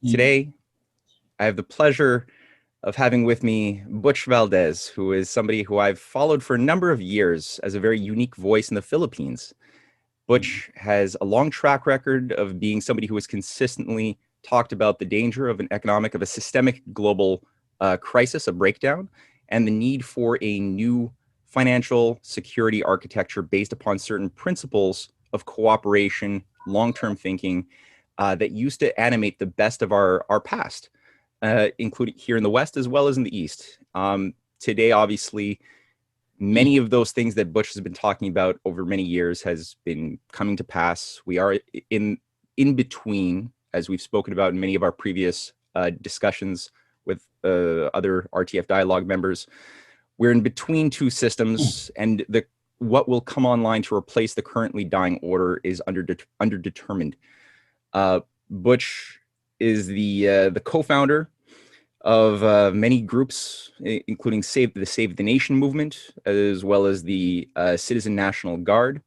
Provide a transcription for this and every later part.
Today, I have the pleasure of having with me Butch Valdes, who is somebody who I've followed for a number of years as a very unique voice in the Philippines. Butch has a long track record of being somebody who has consistently talked about the danger of a systemic global crisis, a breakdown, and the need for a new financial security architecture based upon certain principles of cooperation, long-term thinking that used to animate the best of our past, including here in the West as well as in the East. Today, obviously, many of those things that Butch has been talking about over many years has been coming to pass. We are in between, as we've spoken about in many of our previous discussions with other RTF dialogue members. We're in between two systems, and what will come online to replace the currently dying order is underdetermined. Butch is the co-founder of many groups, including the Save the Nation movement, as well as the Citizen National Guard.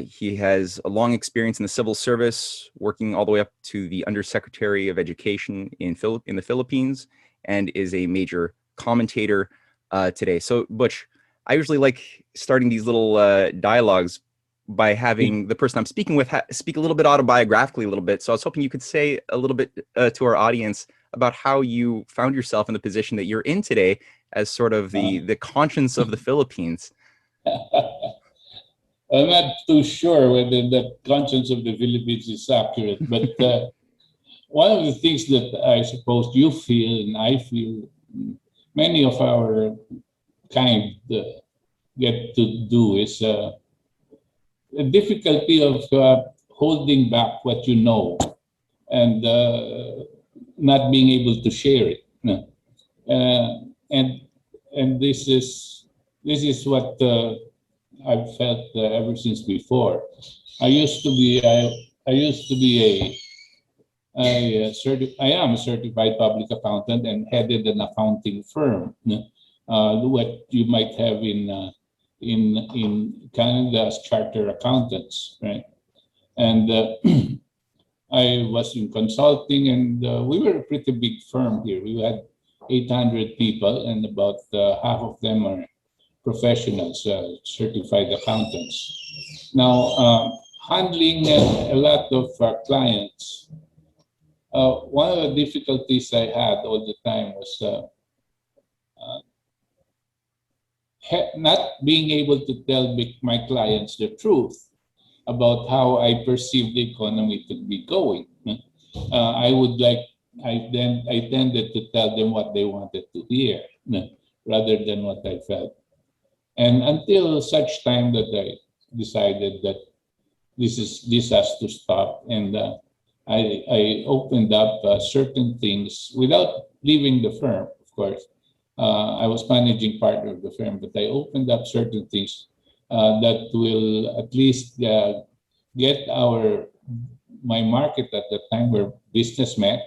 He has a long experience in the civil service, working all the way up to the undersecretary of education in the Philippines, and is a major commentator today. So, Butch, I usually like starting these little dialogues by having the person I'm speaking with speak a little bit autobiographically a little bit. So I was hoping you could say a little bit to our audience about how you found yourself in the position that you're in today as sort of the conscience of the Philippines. I'm not too sure whether the conscience of the Philippines is accurate, but one of the things that I suppose you feel and I feel, many of our kind get to do is the difficulty of holding back what you know and not being able to share it. And this is what I've felt ever since before. I am a certified public accountant and headed an accounting firm. What you might have in Canada as charter accountants, right? And I was in consulting, and we were a pretty big firm here. We had 800 people, and about half of them are professionals, certified accountants. Now, handling a lot of clients, one of the difficulties I had all the time was not being able to tell my clients the truth about how I perceive the economy to be going. I tended to tell them what they wanted to hear rather than what I felt. And until such time that I decided that this has to stop, and I opened up certain things without leaving the firm, of course. I was managing partner of the firm, but I opened up certain things that will at least get my market at the time where businessmen,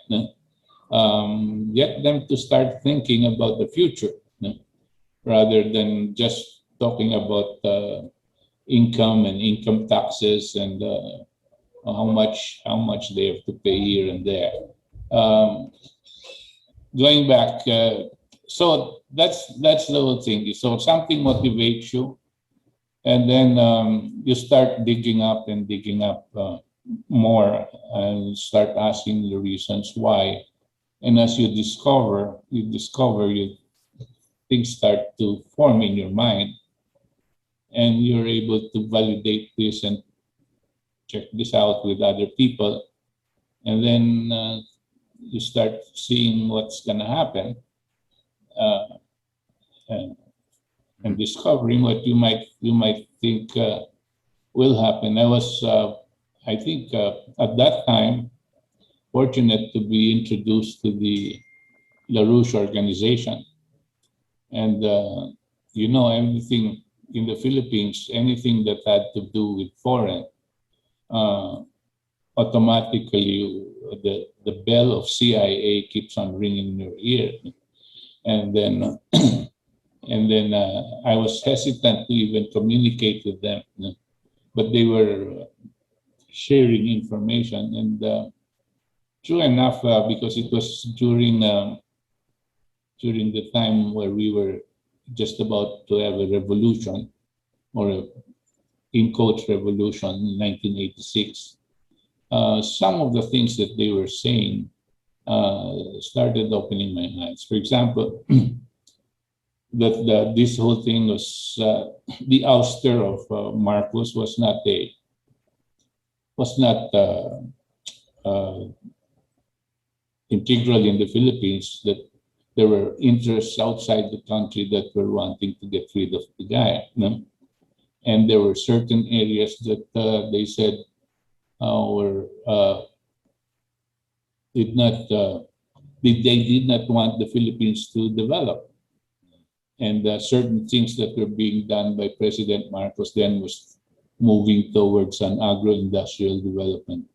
get them to start thinking about the future rather than just talking about income and income taxes and how much they have to pay here and there. Going back. So that's the whole thing. So something motivates you, and then you start digging up more, and start asking the reasons why. And as you discover, things start to form in your mind, and you're able to validate this and check this out with other people, and then you start seeing what's gonna happen. And discovering what you might think will happen. I was, I think, at that time, fortunate to be introduced to the LaRouche organization, and everything in the Philippines, anything that had to do with foreign, automatically the bell of CIA keeps on ringing in your ear. And then I was hesitant to even communicate with them, but they were sharing information, and true enough, because it was during the time where we were just about to have a revolution, or a in quotes revolution in 1986. Some of the things that they were saying started opening my eyes. For example, that this whole thing was the ouster of Marcos was not integral in the Philippines. That there were interests outside the country that were wanting to get rid of the guy, no? And there were certain areas that they said were they did not want the Philippines to develop. And certain things that were being done by President Marcos then was moving towards an agro-industrial development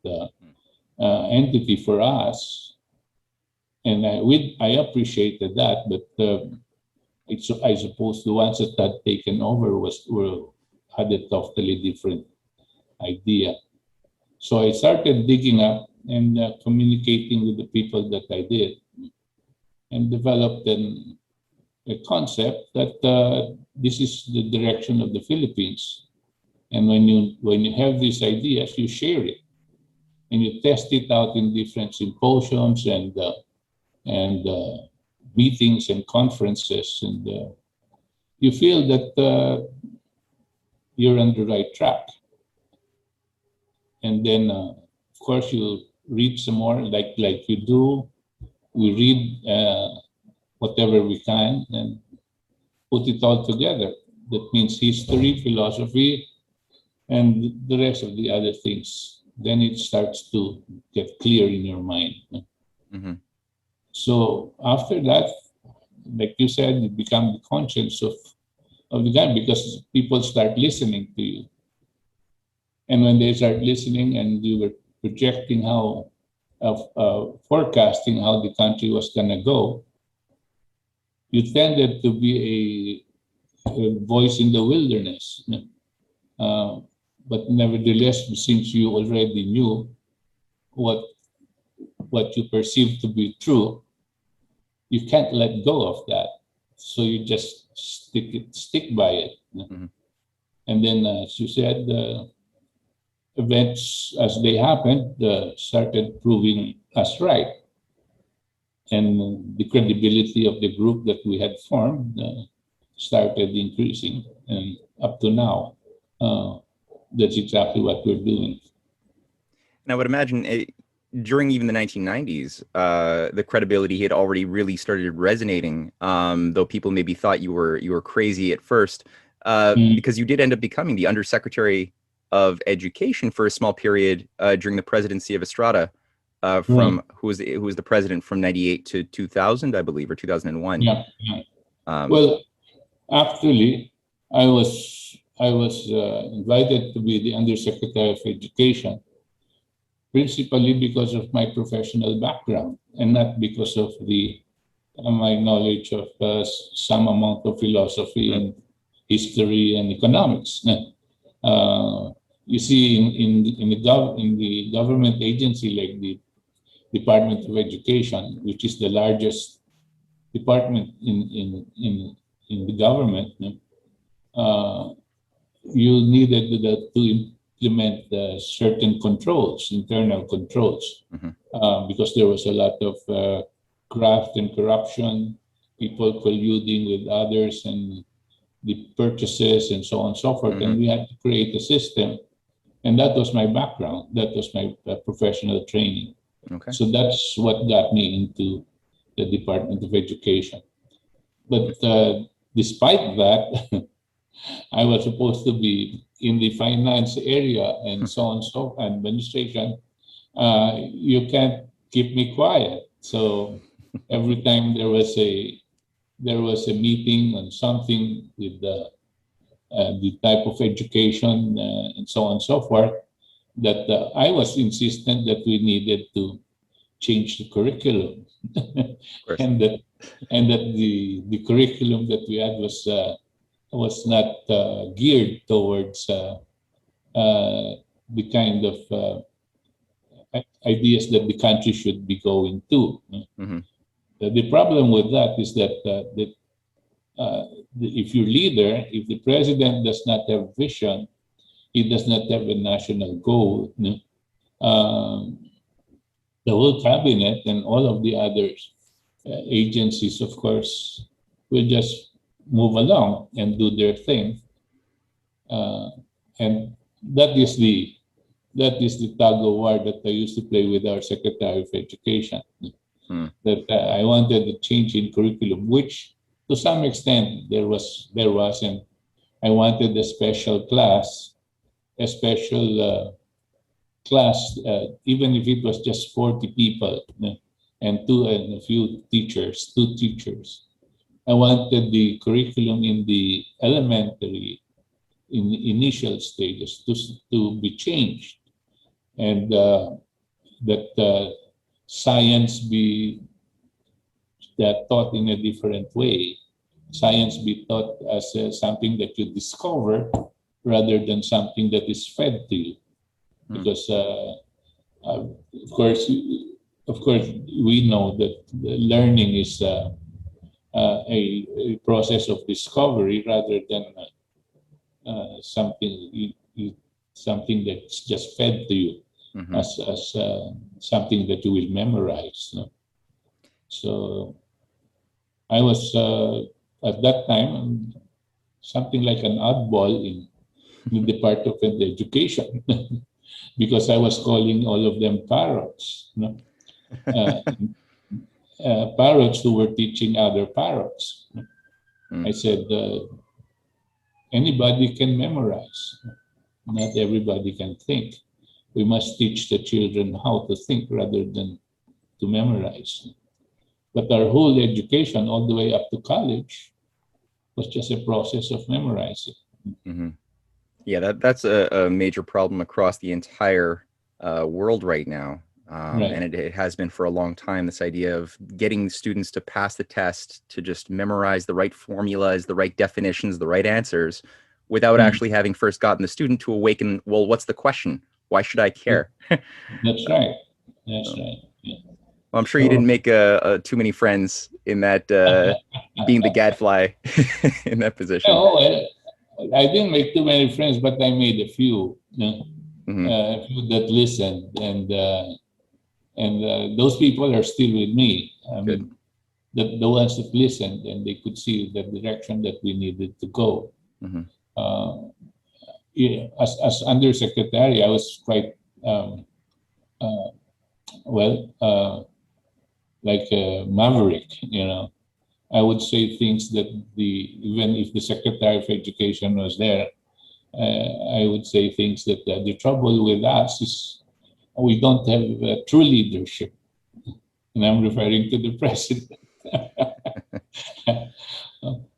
entity for us. And I appreciated that, but I suppose the ones that had taken over had a totally different idea. So I started digging up and communicating with the people that I did, and developed a concept that this is the direction of the Philippines. And when you have these ideas, you share it, and you test it out in different symposiums and meetings and conferences, and you feel that you're on the right track. And then, of course, you read some more, like you do. We read whatever we can and put it all together. That means history, philosophy, and the rest of the other things. Then it starts to get clear in your mind. Mm-hmm. So after that, like you said, you become the conscience of the guy, because people start listening to you. And when they start listening and you were projecting forecasting how the country was going to go, you tended to be a voice in the wilderness. But nevertheless, since you already knew what you perceived to be true, you can't let go of that. So you just stick by it. Mm-hmm. And then, as you said, events as they happened started proving us right. And the credibility of the group that we had formed started increasing. And up to now, that's exactly what we're doing. And I would imagine during even the 1990s, the credibility had already really started resonating, though people maybe thought you were crazy at first, because you did end up becoming the undersecretary of education for a small period during the presidency of Estrada, who was the president from 98 to 2000, I believe, or 2001. Yeah. Well, actually, I was invited to be the undersecretary of education, principally because of my professional background, and not because of my knowledge of some amount of philosophy and history and economics. You see, in the government agency like the Department of Education, which is the largest department in the government, you needed to implement certain controls, internal controls, because there was a lot of graft and corruption, people colluding with others, and the purchases and so on and so forth. And we had to create a system. And that was my background. That was my professional training. Okay. So that's what got me into the Department of Education. But despite that, I was supposed to be in the finance area and so on, so administration. You can't keep me quiet. So every time there was a meeting on something with the type of education and so on and so forth, that I was insistent that we needed to change the curriculum, and that the curriculum that we had was not geared towards the kind of ideas that the country should be going to. Mm-hmm. The problem with that is that if your leader, if the president does not have vision, he does not have a national goal, um, the whole cabinet and all of the other agencies, of course, will just move along and do their thing. And that is the tug of war that I used to play with our Secretary of Education. That I wanted a change in curriculum, which to some extent there was, and I wanted a special class, even if it was just 40 people and a few teachers, two teachers. I wanted the curriculum in the elementary, in the initial stages, to be changed, and that science be taught in a different way. Science be taught as something that you discover rather than something that is fed to you. Because of course, we know that learning is a process of discovery rather than something that's just fed to you as something that you will memorize. So I was at that time something like an oddball in the Department of Education because I was calling all of them parrots. Parrots who were teaching other parrots. I said, anybody can memorize. Not everybody can think. We must teach the children how to think rather than to memorize. But our whole education, all the way up to college, was just a process of memorizing. Yeah, that's a major problem across the entire world right now. And it has been for a long time, this idea of getting students to pass the test, to just memorize the right formulas, the right definitions, the right answers, without actually having first gotten the student to awaken, well, what's the question? Why should I care? That's right. That's right. Yeah. Well, I'm sure you didn't make too many friends in that, being the gadfly in that position. No, I didn't make too many friends, but I made a few, a few that listened, and those people are still with me. I mean, the ones that listened, and they could see the direction that we needed to go. Yeah, as undersecretary, I was quite like a maverick. I would say things that even if the Secretary of Education was there, I would say things that the trouble with us is we don't have true leadership, and I'm referring to the president.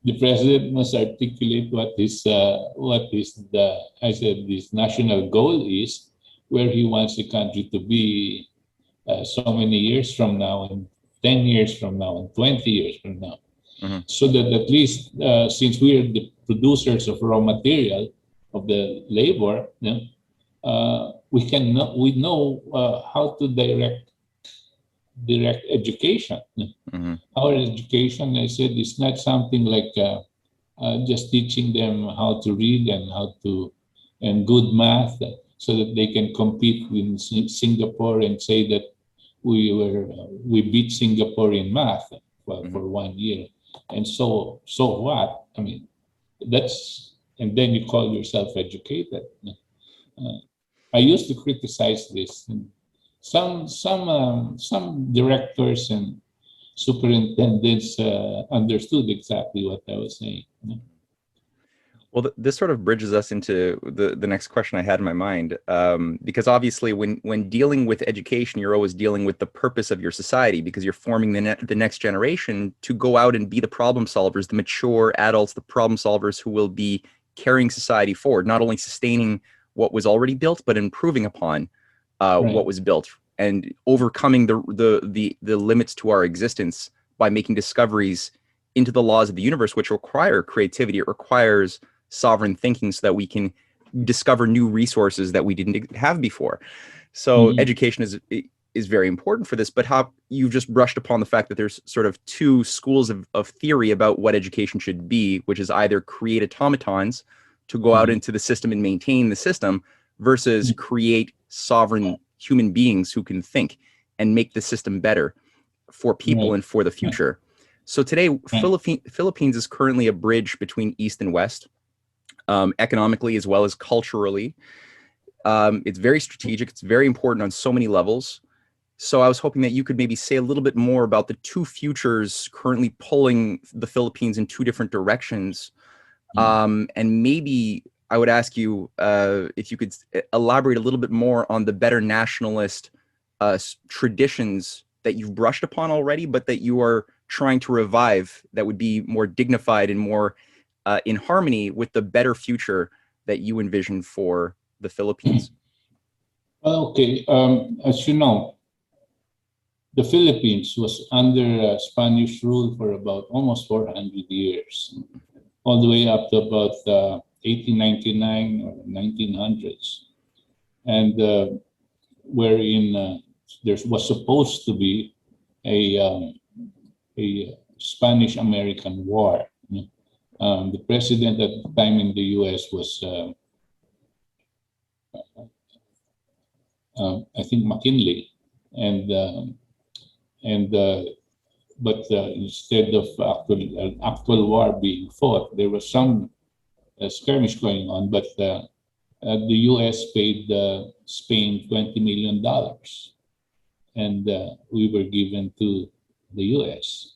The president must articulate what is this national goal is, where he wants the country to be so many years from now, and 10 years from now, and 20 years from now. So that at least since we are the producers of raw material of the labor, we know how to direct education. Our education, I said, is not something like just teaching them how to read and good math, so that they can compete in Singapore and say that we beat Singapore in math for 1 year. And so what? I mean, and then you call yourself educated. I used to criticize this. And some directors and superintendents understood exactly what I was saying. Well, this sort of bridges us into the next question I had in my mind, because obviously when dealing with education, you're always dealing with the purpose of your society, because you're forming the next generation to go out and be the problem solvers, the mature adults, the problem solvers who will be carrying society forward, not only sustaining what was already built, but improving upon what was built and overcoming the limits to our existence by making discoveries into the laws of the universe, which require creativity. It requires sovereign thinking so that we can discover new resources that we didn't have before. So education is very important for this, but how you've just brushed upon the fact that there's sort of two schools of theory about what education should be, which is either create automatons to go out into the system and maintain the system versus create sovereign human beings who can think and make the system better for people and for the future. So today, Philippines is currently a bridge between East and West, economically as well as culturally. It's very strategic. It's very important on so many levels. So I was hoping that you could maybe say a little bit more about the two futures currently pulling the Philippines in two different directions. And maybe I would ask you if you could elaborate a little bit more on the better nationalist traditions that you've brushed upon already, but that you are trying to revive, that would be more dignified and more in harmony with the better future that you envision for the Philippines. Okay, as you know, the Philippines was under Spanish rule for about almost 400 years, all the way up to about 1899 or 1900s, and wherein there was supposed to be a Spanish-American war. The president at the time in the U.S. was, I think, McKinley, but instead of actual war being fought, there was some skirmish going on. But the U.S. paid Spain $20 million, and we were given to the U.S.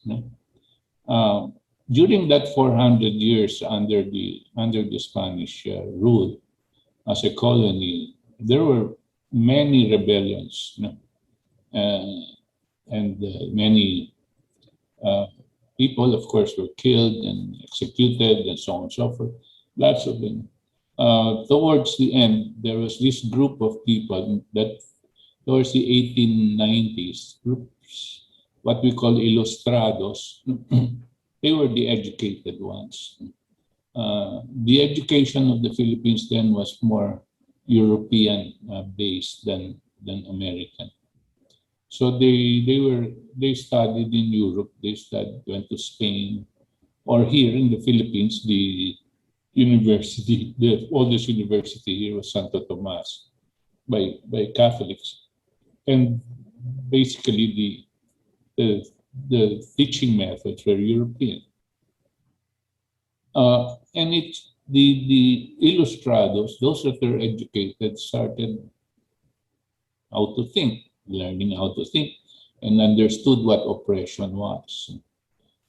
During that 400 years under the Spanish rule as a colony, there were many rebellions, and many people, of course, were killed and executed, and so on and so forth. Lots of them. Towards the end, there was this group of people that, towards the 1890s, groups, what we call ilustrados. They were the educated ones. The education of the Philippines then was more European based than American. So they studied in Europe. Went to Spain, or here in the Philippines, the oldest university here was Santo Tomas, by Catholics, and basically the teaching methods were European. And it's the ilustrados, those that are educated, started how to think, learning how to think, and understood what oppression was.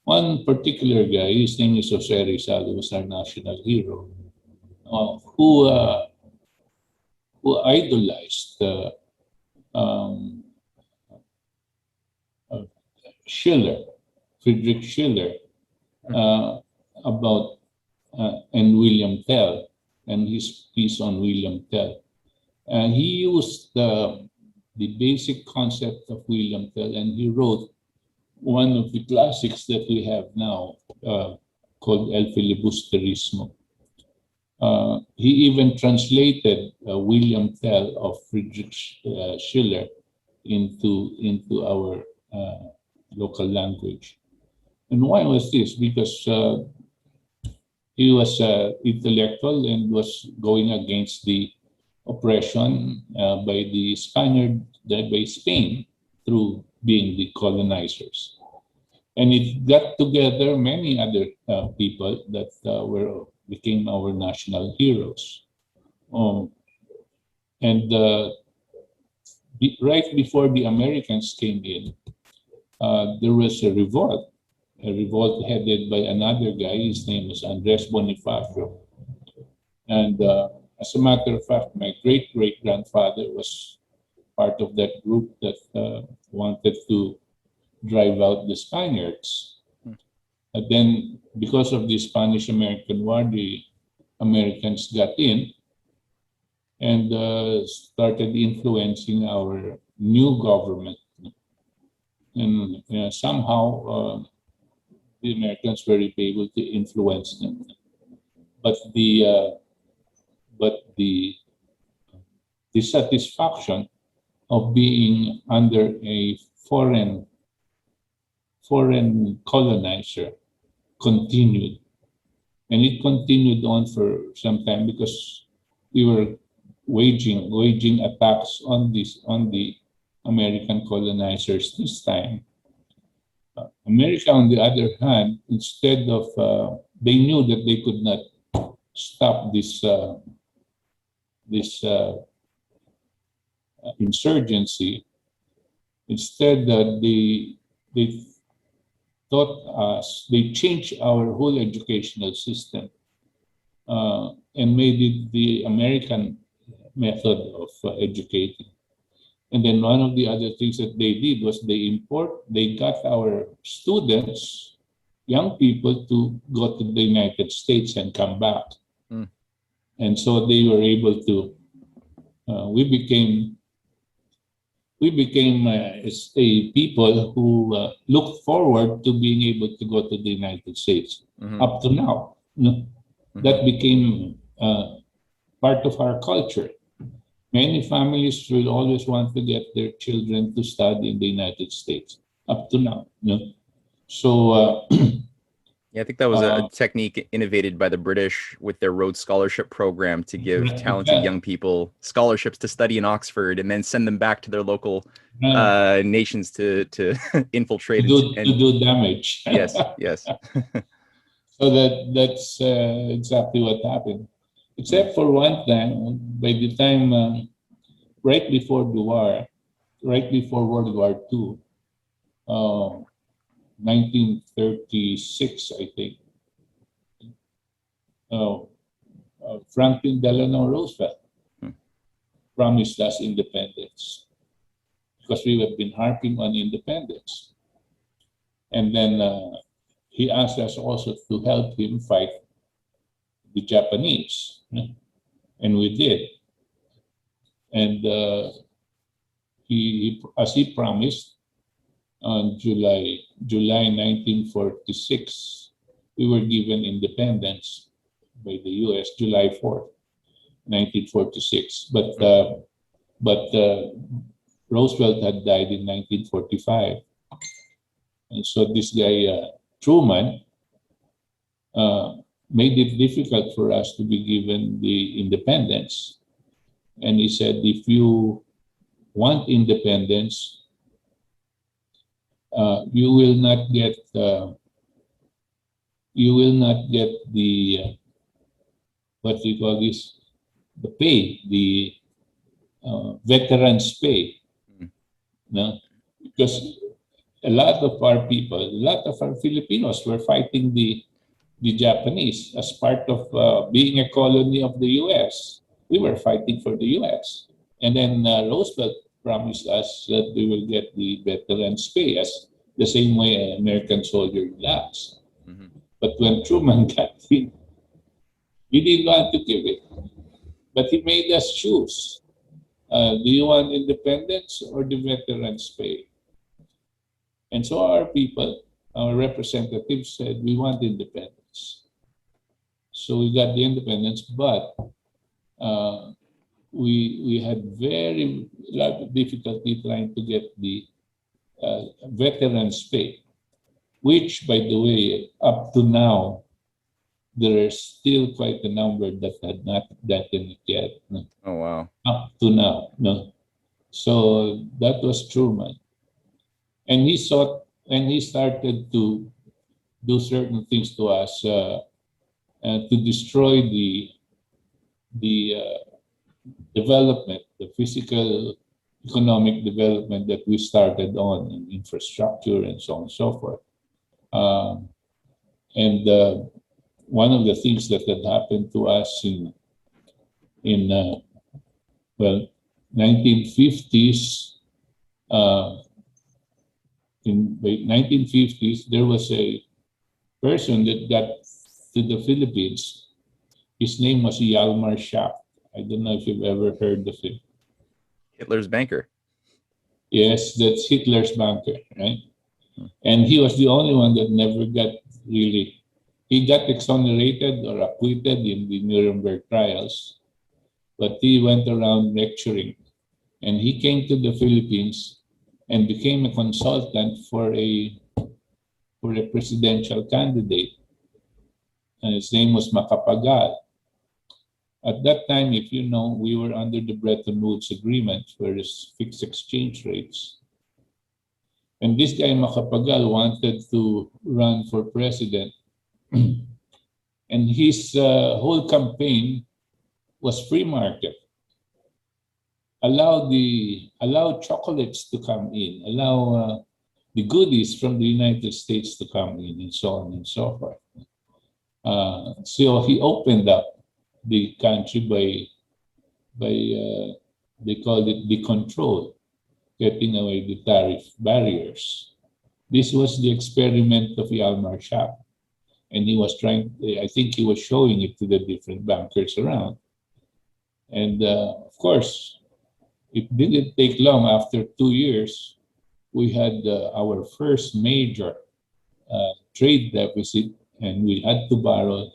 One particular guy, his name is Jose Rizal, who was our national hero, who idolized Schiller, Friedrich Schiller, about and William Tell, and his piece on William Tell. And he used the basic concept of William Tell, and he wrote one of the classics that we have now, called El Filibusterismo. He even translated William Tell of Friedrich Schiller into our local language. And why was this? Because he was intellectual and was going against the oppression by the Spaniard, by Spain, through being the colonizers. And it got together many other people that became our national heroes. And right before the Americans came in, there was a revolt headed by another guy. His name was Andres Bonifacio. And as a matter of fact, my great-great-grandfather was part of that group that wanted to drive out the Spaniards. And then, because of the Spanish-American War, the Americans got in and started influencing our new government. And somehow the Americans were able to influence them. But the dissatisfaction of being under a foreign colonizer continued. And it continued on for some time because we were waging attacks on the American colonizers this time. America, on the other hand, instead of they knew that they could not stop this insurgency. Instead, they taught us, they changed our whole educational system and made it the American method of educating. And then one of the other things that they did was they got our students, young people, to go to the United States and come back. Mm. And so they were able to, we became a people who looked forward to being able to go to the United States. Mm-hmm. Up to now. No? Mm-hmm. That became part of our culture. Many families will always want to get their children to study in the United States, up to now. No? So, yeah, I think that was a technique innovated by the British with their Rhodes Scholarship program to give talented young people scholarships to study in Oxford and then send them back to their local nations to infiltrate to do damage. Yes, yes. So that's exactly what happened. Except for one thing, by the time right before the war, right before World War II, 1936, I think, Franklin Delano Roosevelt promised us independence because we have been harping on independence. And then he asked us also to help him fight the Japanese. And we did. And as he promised, on July 1946, we were given independence by the U.S. July 4th, 1946. But Roosevelt had died in 1945, and so this guy Truman made it difficult for us to be given the independence. And he said, if you want independence, you will not get the what we call this, the pay, the veterans pay. No? Because a lot of our people, a lot of our Filipinos were fighting the Japanese as part of being a colony of the U.S. We were fighting for the U.S. And then Roosevelt promised us that we will get the veterans pay as the same way an American soldier lacks. Mm-hmm. But when Truman got in, he didn't want to give it. But he made us choose. Do you want independence or the veterans pay? And so our people, our representatives said, we want independence. So we got the independence, but we had very lot of difficulty trying to get the veterans pay, which, by the way, up to now, there are still quite a number that had not gotten it yet. No? Oh, wow. Up to now. No? So that was Truman. And he started to do certain things to us to destroy the development, the physical, economic development that we started on in infrastructure and so on and so forth. And one of the things that had happened to us in 1950s, in the 1950s, there was a person that got to the Philippines. His name was Yalmar Shah. I don't know if you've ever heard of him. Hitler's banker. Yes, that's Hitler's banker, right? And he was the only one that never got really, he got exonerated or acquitted in the Nuremberg trials, but he went around lecturing And he came to the Philippines and became a consultant for a presidential candidate. And his name was Macapagal. At that time, if you know, we were under the Bretton Woods Agreement, where there's fixed exchange rates. And this guy, Macapagal, wanted to run for president. And his whole campaign was free market. Allow chocolates to come in, allow the goodies from the United States to come in, and so on and so forth. So he opened up the country by they called it the control, getting away the tariff barriers. This was the experiment of Yalmar Shah, and he was trying. I think he was showing it to the different bankers around, and of course, it didn't take long. After 2 years, we had our first major trade deficit, and we had to borrow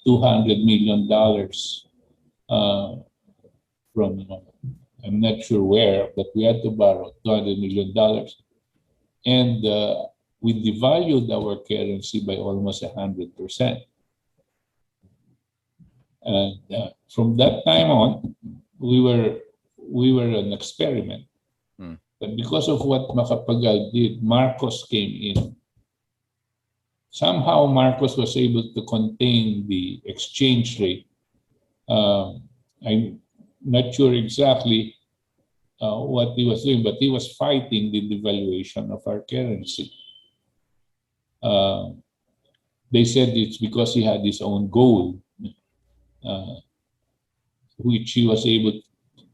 $200 million from, I'm not sure where, but we had to borrow $200 million. And we devalued our currency by almost 100%. And from that time on, we were an experiment. But because of what Macapagal did, Marcos came in. Somehow Marcos was able to contain the exchange rate. I'm not sure exactly what he was doing, but he was fighting the devaluation of our currency. They said it's because he had his own gold, which he was able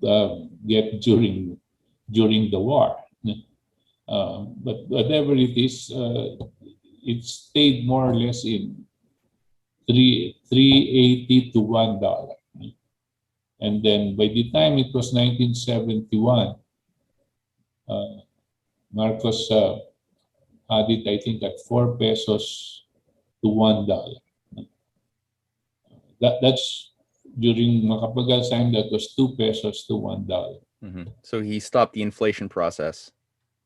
to get during the war. But whatever it is, it stayed more or less in $3.80 to $1. And then by the time it was 1971, Marcos had it, I think, at 4 pesos to $1. That's during Macapagal's time, that was 2 pesos to $1. So he stopped the inflation process.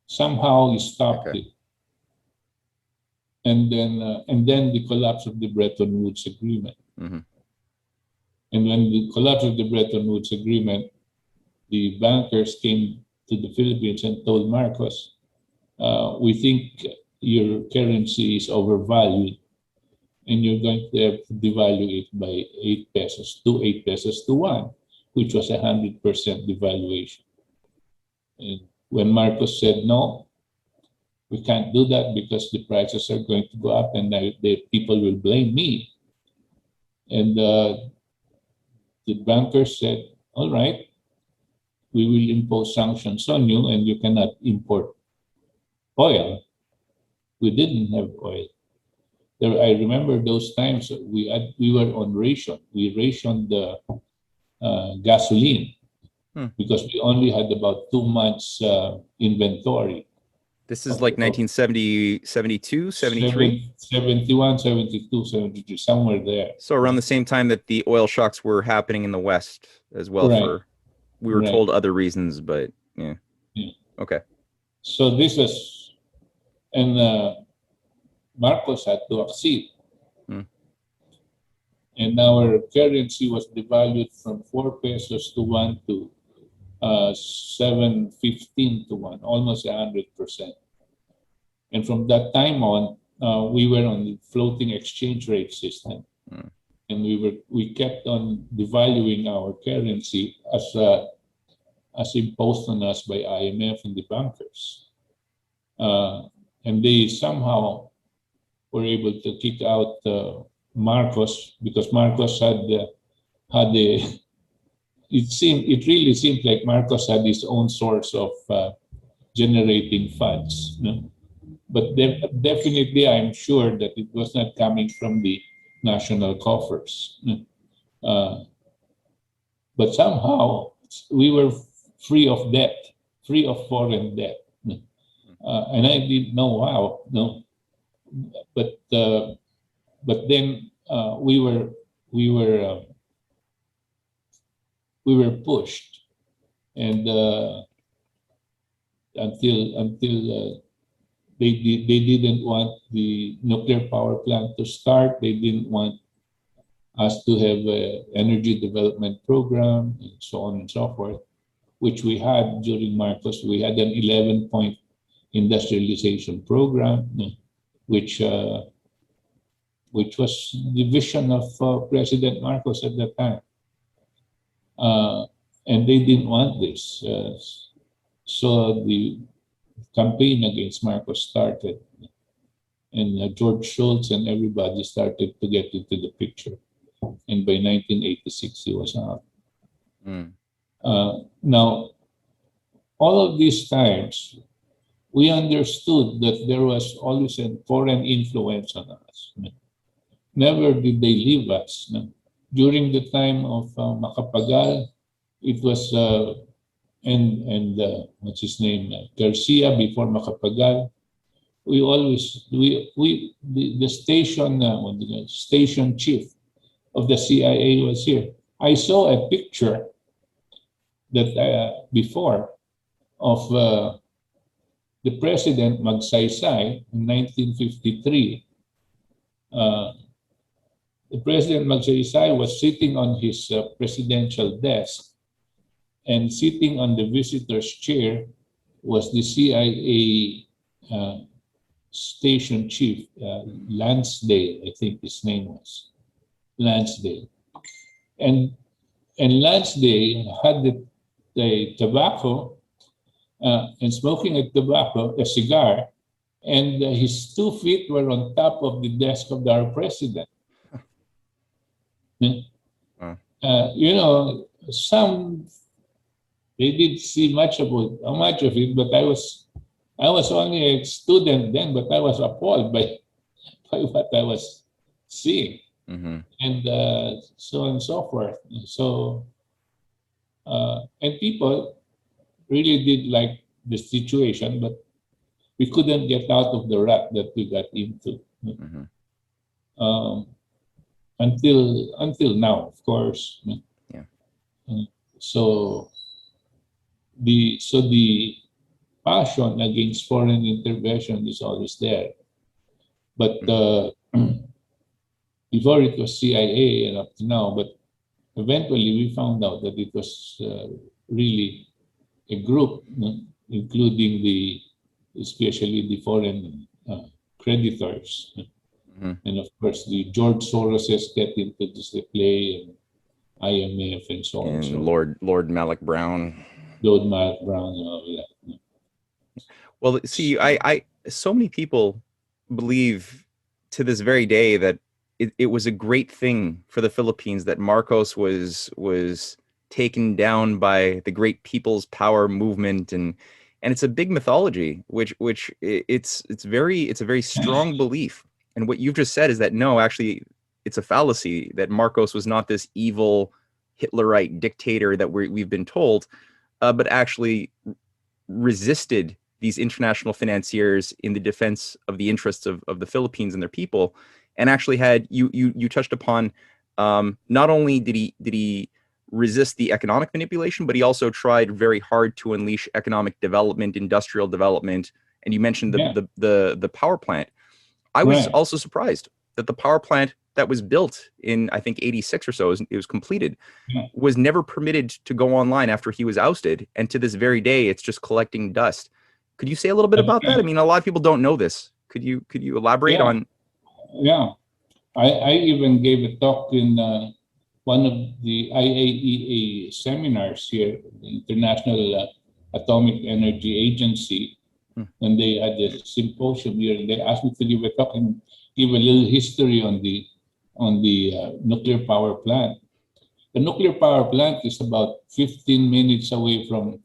Somehow he stopped it. And then the collapse of the Bretton Woods Agreement. And when the collapse of the Bretton Woods Agreement, the bankers came to the Philippines and told Marcos, we think your currency is overvalued and you're going to have to devalue it by 8 pesos to 1, which was 100% devaluation. And when Marcos said, no, we can't do that because the prices are going to go up and the people will blame me. And the bankers said, all right, we will impose sanctions on you and you cannot import oil. We didn't have oil. I remember those times we were on ration. We rationed the gasoline because we only had about 2 months inventory. This is like 1970, 72, 73? 71, 72, 73, somewhere there. So around the same time that the oil shocks were happening in the West as well. Right. We were told other reasons, but yeah. Okay. So this was, and Marcos had to accede. And our currency was devalued from 4 pesos to 1 to 7.15 to 1, almost 100%. And from that time on, we were on the floating exchange rate system. And we kept on devaluing our currency as imposed on us by IMF and the bankers. And they somehow were able to kick out Marcos, because Marcos it really seemed like Marcos had his own source of generating funds. But definitely, I'm sure that it was not coming from the national coffers. But somehow we were free of debt, free of foreign debt. And I didn't know how. No, but then we were pushed, and until they didn't want the nuclear power plant to start. They didn't want us to have an energy development program, and so on and so forth, which we had during Marcos. We had an 11-point industrialization program, which was the vision of President Marcos at that time. And they didn't want this. So the campaign against Marcos started, and George Shultz and everybody started to get into the picture. And by 1986, he was out. Now, all of these times, we understood that there was always a foreign influence on us. Never did they leave us. During the time of Macapagal, it was what's his name, Garcia before Macapagal. We always the station chief of the CIA was here. I saw a picture that before of the President Magsaysay in 1953. The President Magsaysay was sitting on his presidential desk, and sitting on the visitor's chair was the CIA station chief, Lansdale, I think his name was. Lansdale. And Lansdale had the tobacco and smoking a cigar, and his 2 feet were on top of the desk of our president. You know, they didn't see much of it, but I was only a student then, but I was appalled by what I was seeing. And so on and so forth. So, and people really did like the situation, but we couldn't get out of the rut that we got into. Until now, of course. Yeah. So the passion against foreign intervention is always there. But before it was CIA and up to now, but eventually we found out that it was really a group, including especially the foreign creditors. And of course, the George Soroses get into this play, and IMF and so on. And so Lord Malloch Brown. Lord Malloch Brown and all that. Well, see, I so many people believe to this very day that it was a great thing for the Philippines that Marcos was taken down by the great People's Power movement, and it's a big mythology, which it's a very strong belief. And what you've just said is that no, actually, it's a fallacy, that Marcos was not this evil Hitlerite dictator that we've been told, but actually resisted these international financiers in the defense of the interests of the Philippines and their people, and actually had you touched upon not only did he resist the economic manipulation, but he also tried very hard to unleash economic development, industrial development, and you mentioned the power plant. I was also surprised that the power plant that was built in, I think, 86 or so, it was completed, was never permitted to go online after he was ousted. And to this very day, it's just collecting dust. Could you say a little bit about that? I mean, a lot of people don't know this. Could you elaborate on? Yeah, I even gave a talk in one of the IAEA seminars here, the International Atomic Energy Agency, when they had a symposium here, and they asked me to give a talk and give a little history on the nuclear power plant. The nuclear power plant is about 15 minutes away from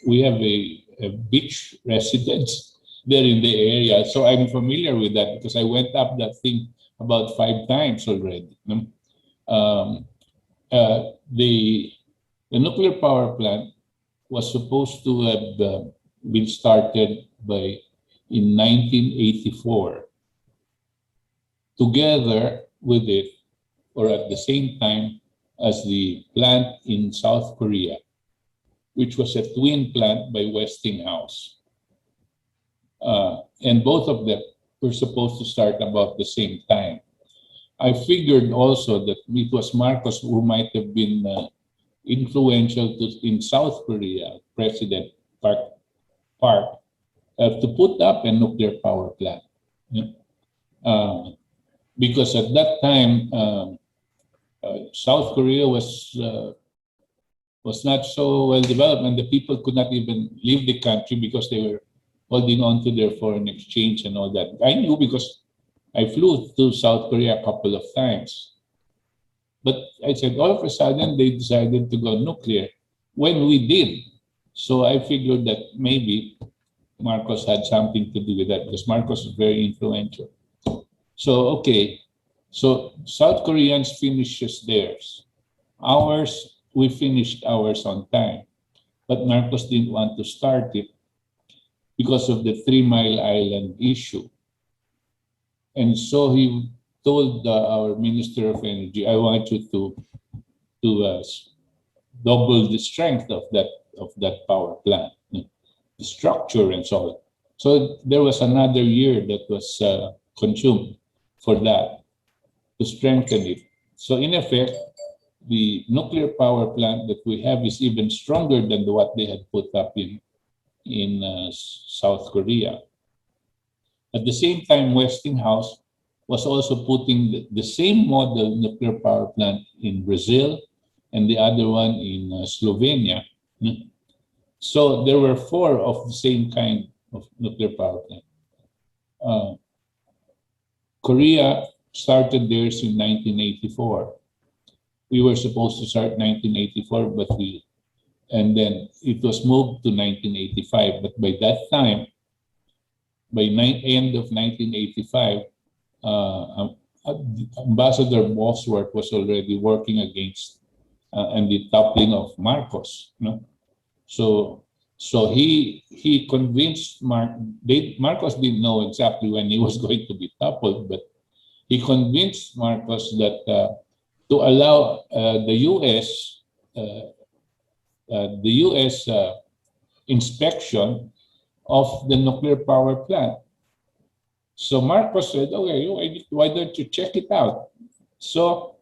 we have a beach residence there in the area. So I'm familiar with that because I went up that thing about 5 times already. The nuclear power plant was supposed to have been started in 1984. Together with it, or at the same time as the plant in South Korea. which was a twin plant by Westinghouse. And both of them were supposed to start about the same time. I figured also that it was Marcos who might have been influential in South Korea, President Park, to put up a nuclear power plant. Because at that time, South Korea was not so well developed, and the people could not even leave the country because they were holding on to their foreign exchange and all that. I knew because I flew to South Korea a couple of times. But I said, all of a sudden, they decided to go nuclear when we did. So I figured that maybe Marcos had something to do with that because Marcos was very influential. So, okay. So South Koreans finishes theirs. Ours, we finished ours on time. But Marcos didn't want to start it because of the 3 Mile Island issue. And so he told our Minister of Energy, I want you to double the strength of that power plant, the structure and so on. So there was another year that was consumed for that, to strengthen it. So in effect, the nuclear power plant that we have is even stronger than what they had put up in South Korea. At the same time, Westinghouse was also putting the same model nuclear power plant in Brazil and the other one in Slovenia. So there were 4 of the same kind of nuclear power plant. Korea started theirs in 1984. We were supposed to start 1984, and then it was moved to 1985. But by that time, by end of 1985, Ambassador Bosworth was already working against and the toppling of Marcos. So he convinced Marcos didn't know exactly when he was going to be toppled, but he convinced Marcos that to allow the U.S. inspection of the nuclear power plant. So Marcos said, okay, why don't you check it out? So,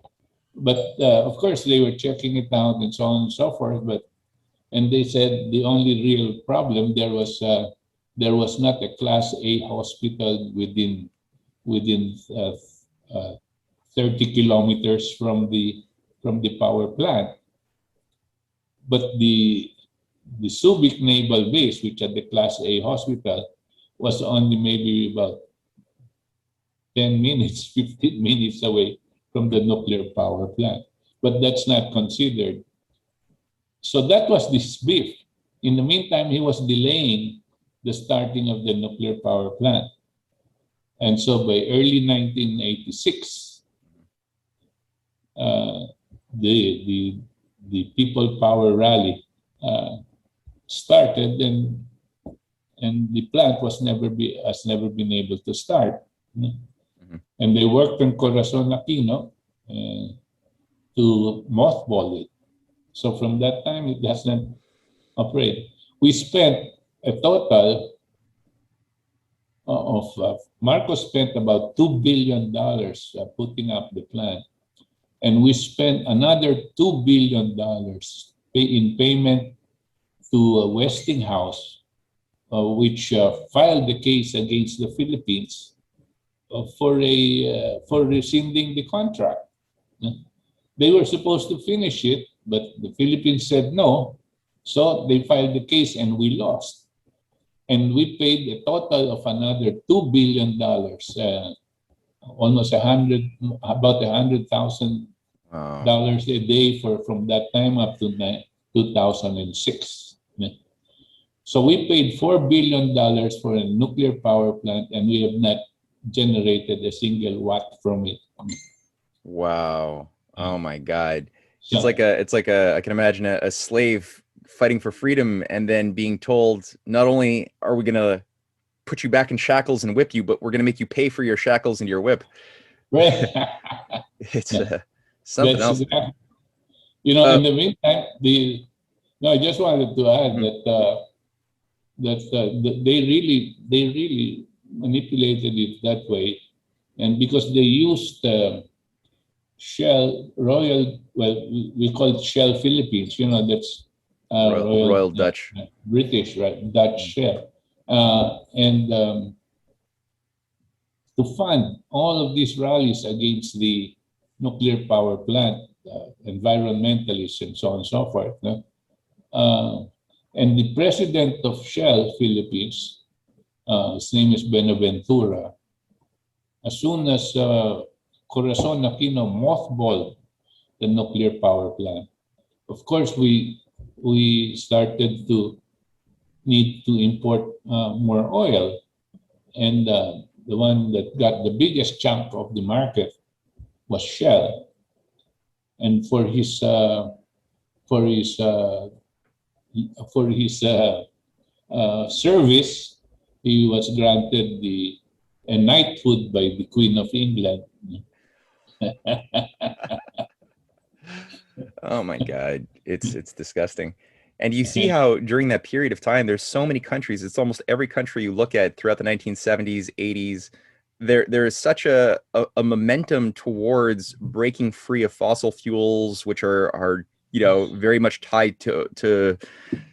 but of course they were checking it out and so on and so forth. And they said the only real problem there was not a Class A hospital within 30 kilometers from the power plant, but the Subic Naval Base, which had the Class A hospital, was only maybe about 10 minutes, 15 minutes away from the nuclear power plant. But that's not considered. So that was this beef. In the meantime, he was delaying the starting of the nuclear power plant. And so by early 1986, the People Power Rally started, and the plant has never been able to start. And they worked on Corazon Aquino to mothball it. So from that time, it doesn't operate. We spent a total Marcos spent about $2 billion putting up the plant. And we spent another $2 billion in payment to Westinghouse, which filed the case against the Philippines for rescinding the contract. They were supposed to finish it, but the Philippines said no. So they filed the case and we lost. And we paid a total of another $2 billion, almost about $100,000 a day from that time up to 2006. So we paid $4 billion for a nuclear power plant, and we have not generated a single watt from it. Wow! Oh my God! It's like I can imagine a slave fighting for freedom and then being told, not only are we going to put you back in shackles and whip you, but we're going to make you pay for your shackles and your whip. Right. It's something else. Exactly. In the meantime, the No, I just wanted to add that they really manipulated it that way, and because they used Shell Royal, well, we call it Shell Philippines. You know, that's Royal Royal Dutch. British, right? Dutch Shell, and to fund all of these rallies against the nuclear power plant, environmentalists, and so on and so forth. No? And the president of Shell Philippines, his name is Benaventura, as soon as Corazon Aquino mothballed the nuclear power plant, of course, we started to need to import more oil, and the one that got the biggest chunk of the market was Shell, and for his service, he was granted a knighthood by the Queen of England. Oh my God, it's disgusting. And you see how during that period of time, there's so many countries. It's almost every country you look at throughout the 1970s, 80s. There is such a momentum towards breaking free of fossil fuels, which are very much tied to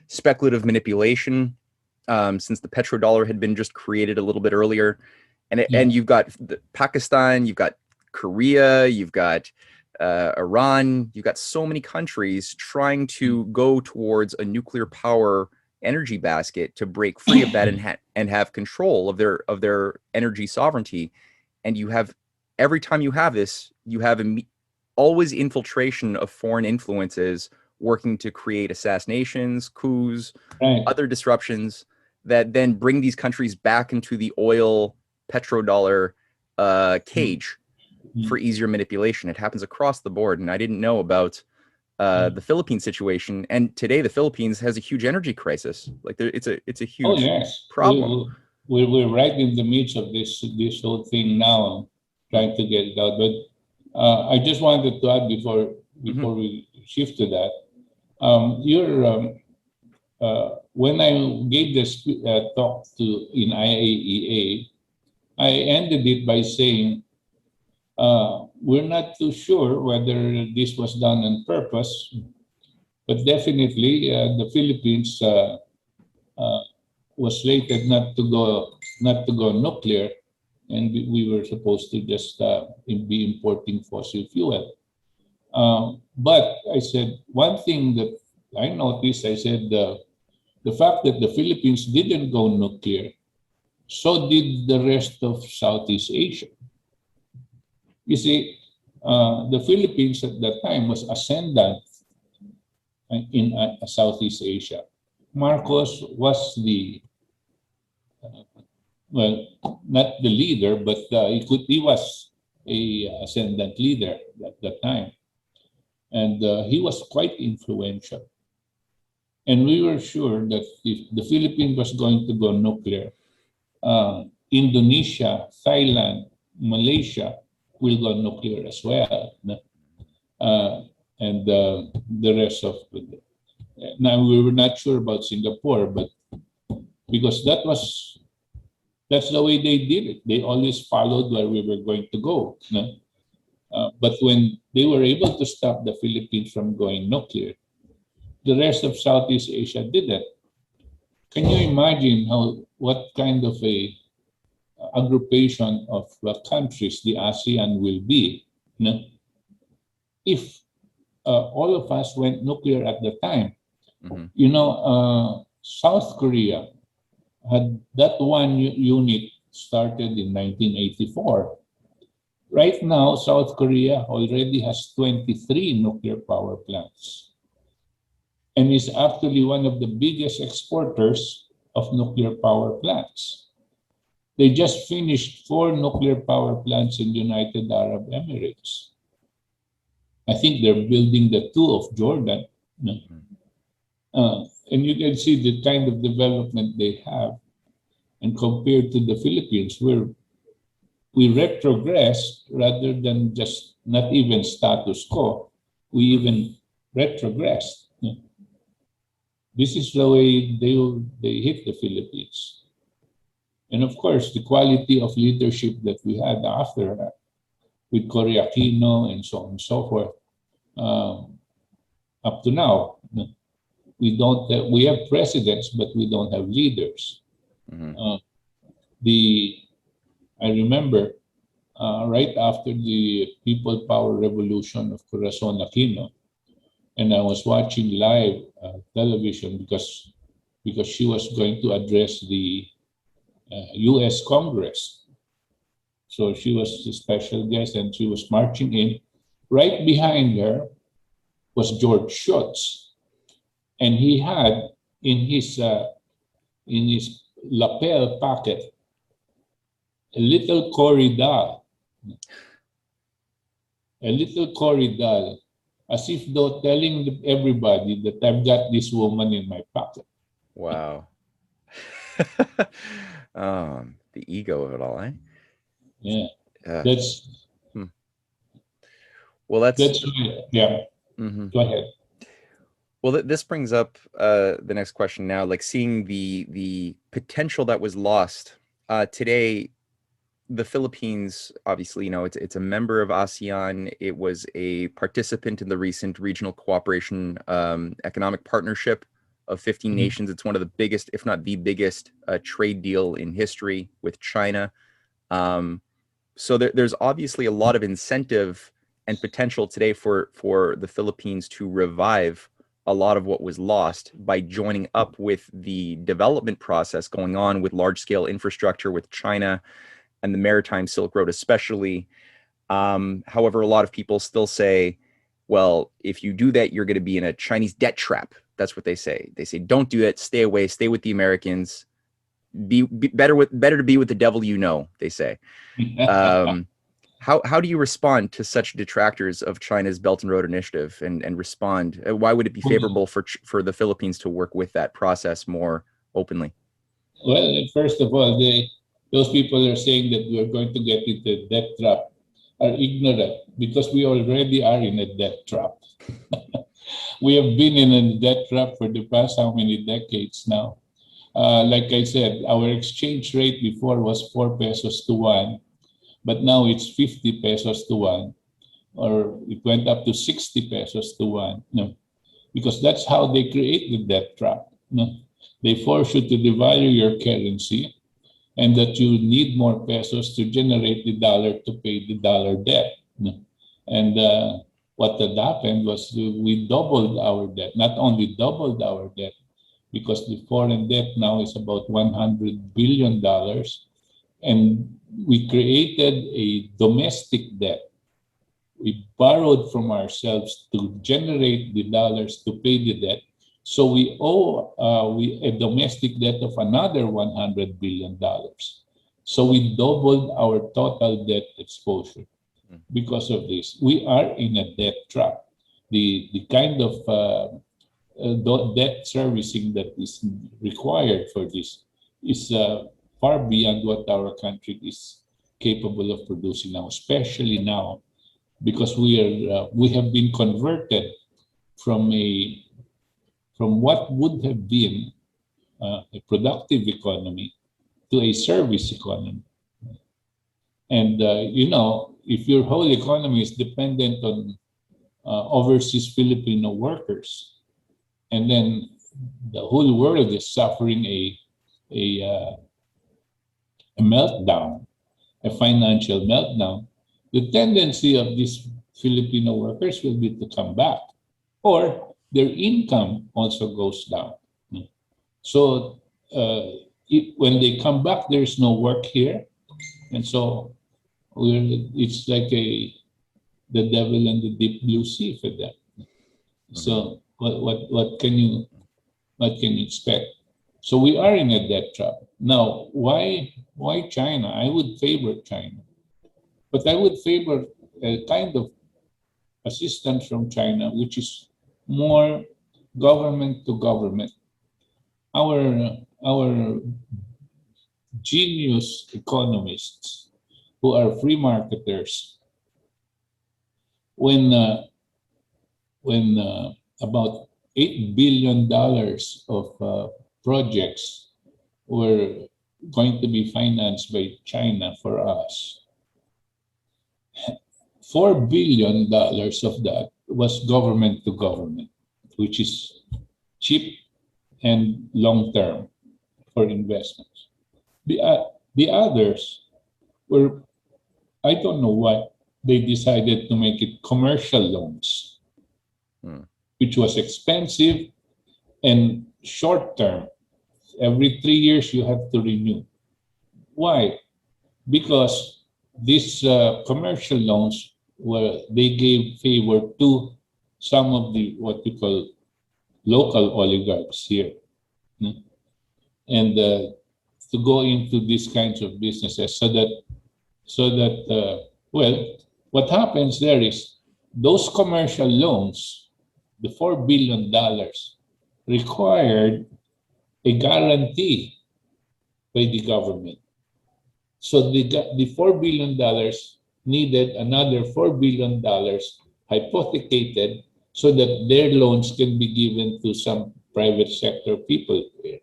speculative manipulation, since the petrodollar had been just created a little bit earlier. And you've got Pakistan, you've got Korea, you've got Iran, you've got so many countries trying to go towards a nuclear power energy basket to break free of that and have control of their energy sovereignty. And you have, every time you have this, you have always infiltration of foreign influences working to create assassinations, coups, other disruptions that then bring these countries back into the oil petrodollar cage for easier manipulation. It happens across the board. And I didn't know about the Philippine situation. And today the Philippines has a huge energy crisis. Like it's a huge problem. We're right in the midst of this whole thing now, trying to get it out. But I just wanted to add before we shift to that. When I gave this talk in IAEA, I ended it by saying, we're not too sure whether this was done on purpose, but definitely the Philippines was slated not to go nuclear, and we were supposed to just be importing fossil fuel. But I said one thing that I noticed. I said the fact that the Philippines didn't go nuclear, so did the rest of Southeast Asia. You see, the Philippines at that time was ascendant in Southeast Asia. Marcos was not the leader, but he was a ascendant leader at that time. And he was quite influential. And we were sure that if the Philippines was going to go nuclear, Indonesia, Thailand, Malaysia will go nuclear as well. And the rest of it. Now, we were not sure about Singapore, but because that's the way they did it. They always followed where we were going to go. But when they were able to stop the Philippines from going nuclear, the rest of Southeast Asia didn't. Can you imagine what kind of a aggregation of countries the ASEAN will be if all of us went nuclear at the time? South Korea had that one unit started in 1984. Right now, South Korea already has 23 nuclear power plants and is actually one of the biggest exporters of nuclear power plants. They just finished 4 nuclear power plants in the United Arab Emirates. I think they're building the 2 of Jordan. And you can see the kind of development they have. And compared to the Philippines, we retrogressed rather than just not even status quo. We even retrogressed. this is the way they hit the Philippines. And of course, the quality of leadership that we had after that, with Cory Aquino and so on and so forth, up to now, we have presidents, but we don't have leaders. Mm-hmm. I remember right after the People Power Revolution of Corazon Aquino, and I was watching live television because she was going to address the U.S. Congress. So she was a special guest, and she was marching in. Right behind her was George Shultz, and he had in his lapel pocket a little corridor, as if though telling everybody that I've got this woman in my pocket. Wow. The ego of it all, eh? Yeah, Uh, that's well, that's yeah. mm-hmm. Go ahead. Well, this brings up the next question now, like seeing the potential that was lost today. The Philippines, obviously, you know, it's a member of ASEAN. It was a participant in the recent regional cooperation economic partnership of 15 nations. It's one of the biggest, if not the biggest, trade deal in history with China. So there's obviously a lot of incentive and potential today for the Philippines to revive a lot of what was lost by joining up with the development process going on with large-scale infrastructure with China and the maritime Silk Road especially. However, a lot of people still say, well, if you do that, you're going to be in a Chinese debt trap. That's what they say. They say, don't do it. Stay away. Stay with the Americans. Be better to be with the devil, you know, they say. How do you respond to such detractors of China's Belt and Road Initiative and respond? Why would it be favorable for the Philippines to work with that process more openly? Well, first of all, those people are saying that we are going to get into a debt trap are ignorant because we already are in a debt trap. We have been in a debt trap for the past how many decades now? Like I said, our exchange rate before was 4 pesos to 1, but now it's 50 pesos to 1, or it went up to 60 pesos to 1. No, because that's how they create the debt trap. No, they force you to devalue your currency, and that you need more pesos to generate the dollar to pay the dollar debt. No? And what had happened was we doubled our debt, not only doubled our debt, because the foreign debt now is about $100 billion, and we created a domestic debt. We borrowed from ourselves to generate the dollars to pay the debt. So we owe a domestic debt of another $100 billion. So we doubled our total debt exposure because of this. We are in a debt trap. The kind of debt servicing that is required for this is far beyond what our country is capable of producing now, especially now, because we have been converted from what would have been a productive economy to a service economy. And you know, if your whole economy is dependent on overseas Filipino workers, and then the whole world is suffering a meltdown, a financial meltdown, the tendency of these Filipino workers will be to come back, or their income also goes down. So when they come back, there's no work here, and so it's like the devil and the deep blue sea for them. So what can you expect? So we are in a debt trap now. Why China? I would favor China, but I would favor a kind of assistance from China, which is more government to government. Our genius economists who are free marketers, when about $8 billion of projects were going to be financed by China for us. $4 billion of that was government to government, which is cheap and long term for investments. The others were, I don't know what, they decided to make it commercial loans, which was expensive and short term. Every 3 years you have to renew. Why? Because these commercial loans they gave favor to some of the what we call local oligarchs here, and to go into these kinds of businesses so that well, what happens there is those commercial loans, the $4 billion, required a guarantee by the government. So the $4 billion needed another $4 billion hypothecated so that their loans can be given to some private sector people here.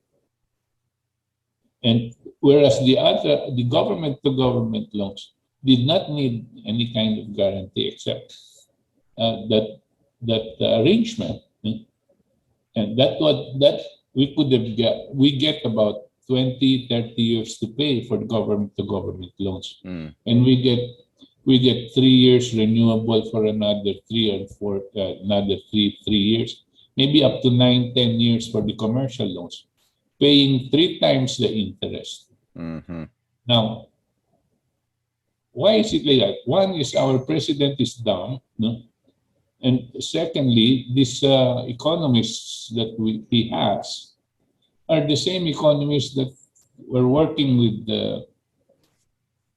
And whereas the government to government loans did not need any kind of guarantee except that arrangement. And that we could have we get about 20, 30 years to pay for the government to government loans. And we get 3 years renewable for another 3 years, maybe up to 9, 10 years for the commercial loans, paying 3 times the interest. Now, why is it like that? One is our president is dumb, no? And secondly, these economists that he has are the same economists that were working with the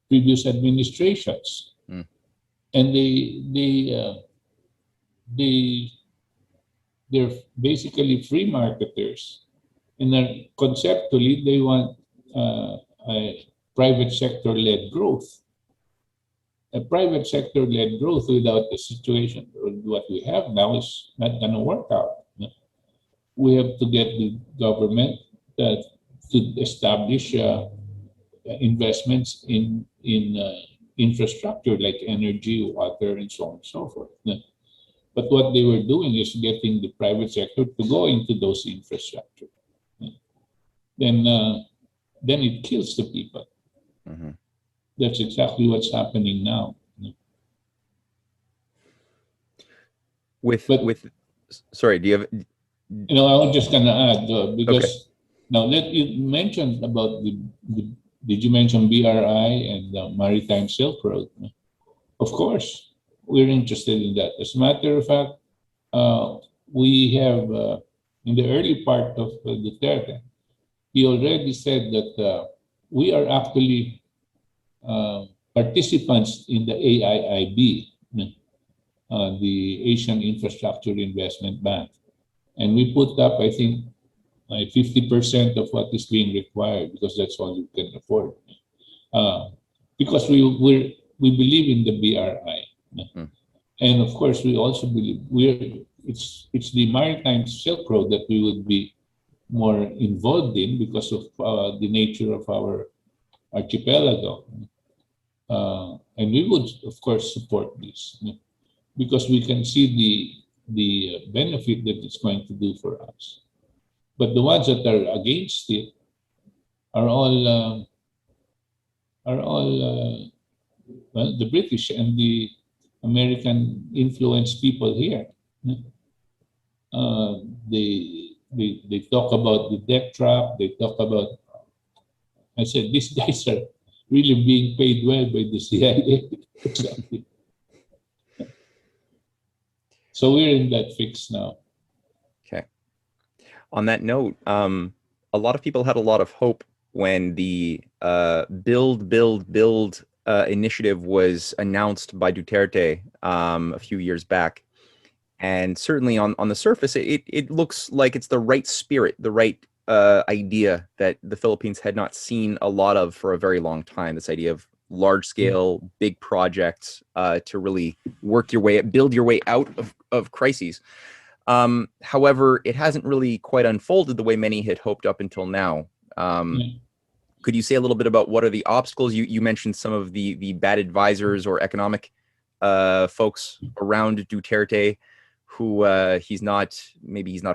previous administrations, and they're basically free marketers, and conceptually they want a private sector-led growth. A private sector-led growth without the situation, what we have now is not going to work out. We have to get the government to establish investments in infrastructure like energy, water, and so on and so forth. But what they were doing is getting the private sector to go into those infrastructure. Then it kills the people. That's exactly what's happening now. Sorry, do you have? I was just gonna add because now you mentioned about did you mention BRI and the Maritime Silk Road? Of course, we're interested in that. As a matter of fact, we have in the early part of Duterte, he already said that we are actually participants in the AIIB, the Asian Infrastructure Investment Bank. And we put up, I think, 50% of what is being required because that's all you can afford. Because we believe in the BRI. And of course, we also believe it's the Maritime Silk Road that we would be more involved in because of the nature of our archipelago. And we would, of course, support this because we can see the benefit that it's going to do for us. But the ones that are against it are all the British and the American influenced people here. They talk about the debt trap. They talk about. I said these guys are really being paid well by the CIA. Exactly. So we're in that fix now. Okay. On that note, a lot of people had a lot of hope when the build initiative was announced by Duterte a few years back. And certainly on the surface, it looks like it's the right spirit, the right idea that the Philippines had not seen a lot of for a very long time. This idea of large-scale, big projects to really build your way out of crises. However, it hasn't really quite unfolded the way many had hoped up until now. Could you say a little bit about what are the obstacles? You mentioned some of the bad advisors or economic folks around Duterte who he's not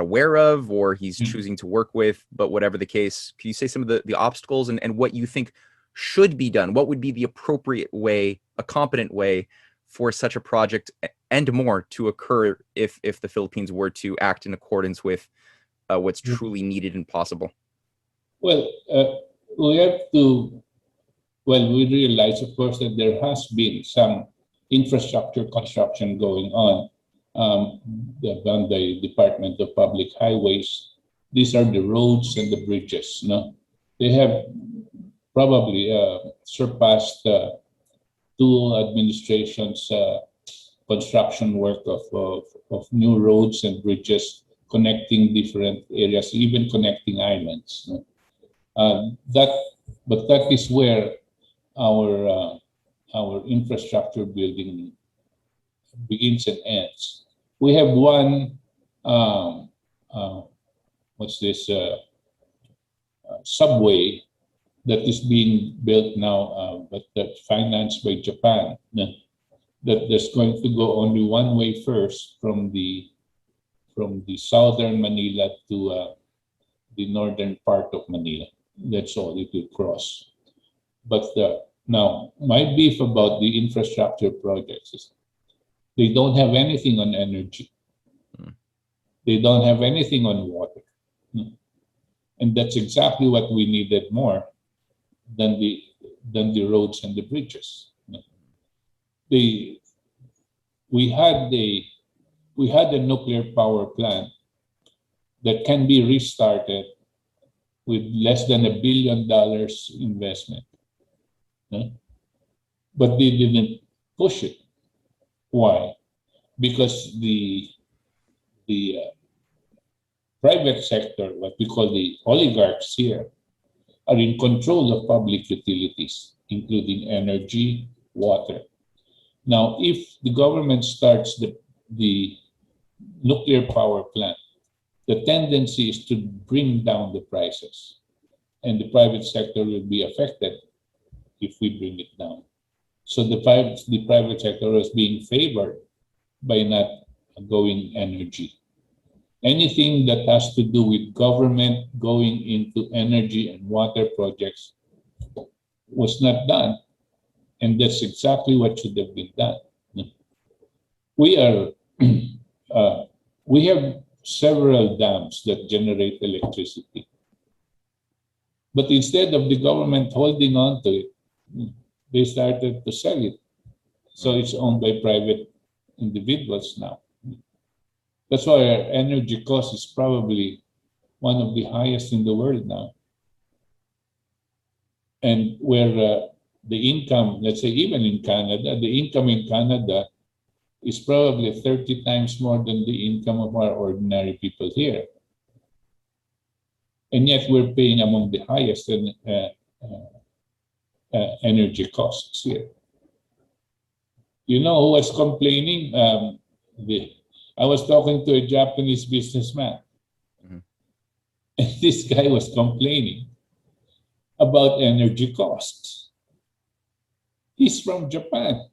aware of, or he's choosing to work with, but whatever the case, can you say some of the obstacles and what you think should be done? What would be the appropriate way, a competent way for such a project and more to occur if the Philippines were to act in accordance with what's truly needed and possible? Well, we have to, we realize, of course, that there has been some infrastructure construction going on by the Department of Public Highways. These are the roads and the bridges. No, they have probably surpassed two administrations' construction work of new roads and bridges connecting different areas, even connecting islands. But that is where our infrastructure building begins and ends. We have one subway that is being built now, but that's financed by Japan. That there's going to go only one way first from the southern Manila to the northern part of Manila. That's all it will cross. But now, my beef about the infrastructure projects is they don't have anything on energy. They don't have anything on water. And that's exactly what we needed more than the roads and the bridges. We had a nuclear power plant that can be restarted with less than $1 billion investment. But they didn't push it. Why? Because the private sector, what we call the oligarchs here, are in control of public utilities, including energy, water. Now, if the government starts the nuclear power plant, the tendency is to bring down the prices, and the private sector will be affected if we bring it down. So the private sector is being favored by not going energy. Anything that has to do with government going into energy and water projects was not done. And that's exactly what should have been done. We have several dams that generate electricity. But instead of the government holding on to it, they started to sell it. So it's owned by private individuals now. That's why our energy cost is probably one of the highest in the world now. And where the income, let's say even in Canada, the income in Canada is probably 30 times more than the income of our ordinary people here. And yet we're paying among the highest energy costs here. You know who was complaining? I was talking to a Japanese businessman. And this guy was complaining about energy costs. He's from Japan.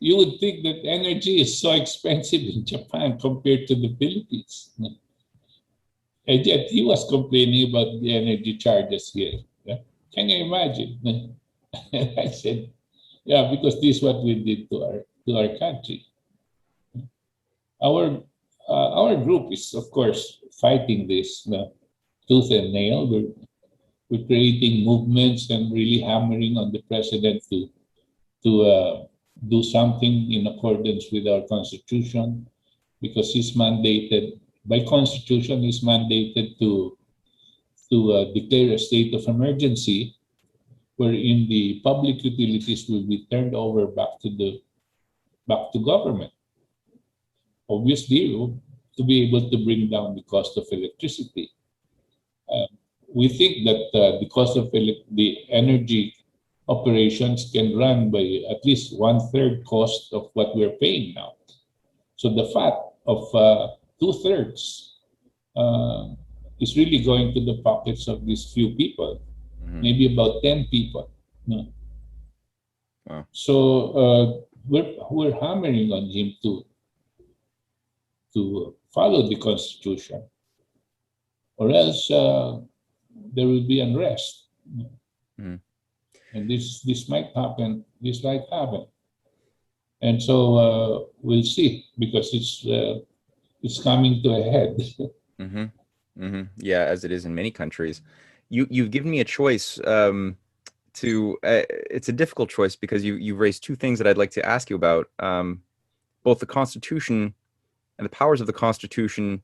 You would think that energy is so expensive in Japan compared to the Philippines. And yet he was complaining about the energy charges here. Can you imagine? And I said, yeah, because this is what we did to our country. Our group is, of course, fighting this tooth and nail. We're creating movements and really hammering on the president to do something in accordance with our constitution, because he's mandated by constitution. He's mandated to declare a state of emergency, wherein the public utilities will be turned over back to government. Obviously, to be able to bring down the cost of electricity. We think that the cost of the energy operations can run by at least 1/3 cost of what we're paying now. So the fact of 2/3 is really going to the pockets of these few people, maybe about 10 people. No? Wow. So we're hammering on him to follow the Constitution, or else there will be unrest. Mm. And this might happen. This might happen. And so we'll see, because it's coming to a head. Mm-hmm. Mm-hmm. Yeah, as it is in many countries. You've given me a choice. It's a difficult choice because you've raised two things that I'd like to ask you about. Both the Constitution and the powers of the Constitution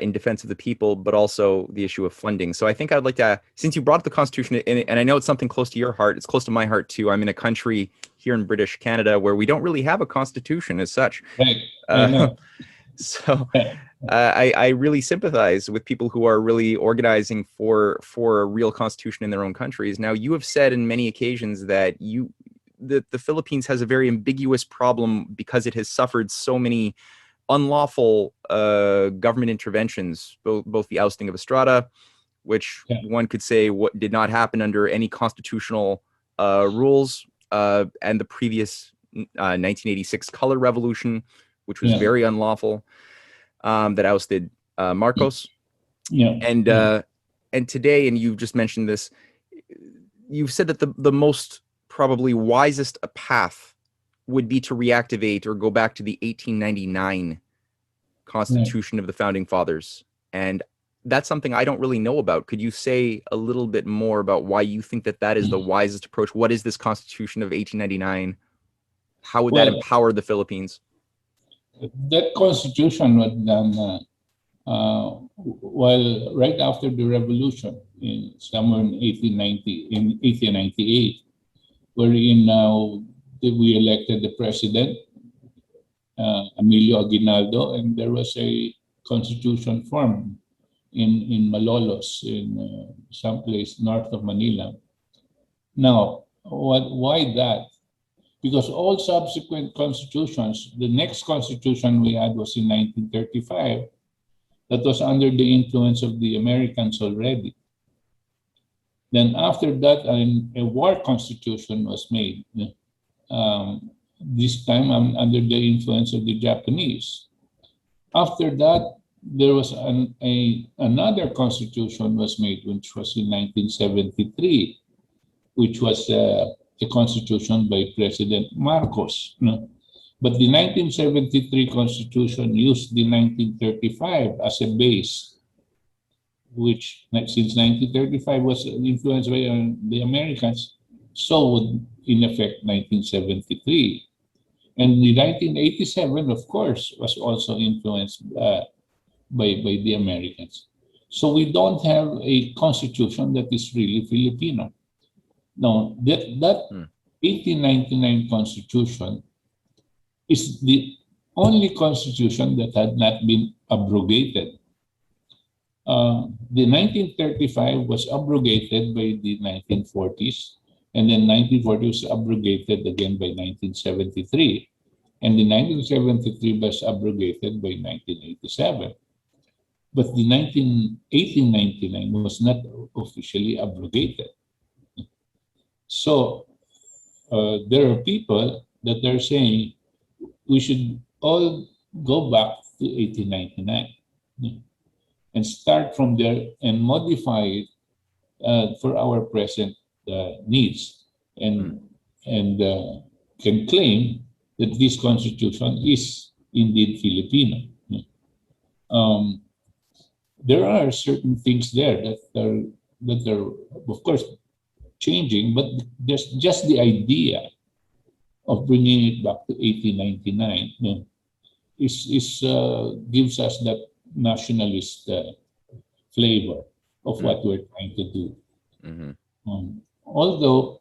in defense of the people, but also the issue of funding. So I think I'd like to, since you brought up the Constitution, and I know it's something close to your heart, it's close to my heart too. I'm in a country here in British Canada where we don't really have a Constitution as such. Right, I know. So I really sympathize with people who are really organizing for a real constitution in their own countries. Now, you have said in many occasions that the Philippines has a very ambiguous problem because it has suffered so many unlawful government interventions, both the ousting of Estrada, which one could say what did not happen under any constitutional rules, and the previous 1986 color revolution, which was very unlawful, that ousted Marcos. And today, and you just mentioned this, you've said that the most probably wisest path would be to reactivate or go back to the 1899 Constitution of the Founding Fathers. And that's something I don't really know about. Could you say a little bit more about why you think that is the wisest approach? What is this Constitution of 1899? How would that empower the Philippines? That Constitution was done right after the revolution, somewhere in 1898, wherein we elected the president, Emilio Aguinaldo, and there was a constitution formed in Malolos, in some place north of Manila. Now, why that? Because all subsequent constitutions, the next constitution we had was in 1935, that was under the influence of the Americans already. Then after that, a war constitution was made. This time under the influence of the Japanese. After that, there was another constitution was made, which was in 1973, which was a constitution by President Marcos. But the 1973 constitution used the 1935 as a base, which since 1935 was influenced by the Americans, so would in effect 1973. And the 1987, of course, was also influenced by the Americans. So we don't have a constitution that is really Filipino. No, that 1899 constitution is the only constitution that had not been abrogated. The 1935 was abrogated by the 1940s, and then 1940 was abrogated again by 1973, and the 1973 was abrogated by 1987. But the 1899 was not officially abrogated. So there are people that are saying we should all go back to 1899 and start from there and modify it for our present needs, and can claim that this constitution is indeed Filipino. There are certain things there that are of course changing, but there's just the idea of bringing it back to 1899 gives us that nationalist flavor of what we're trying to do. Although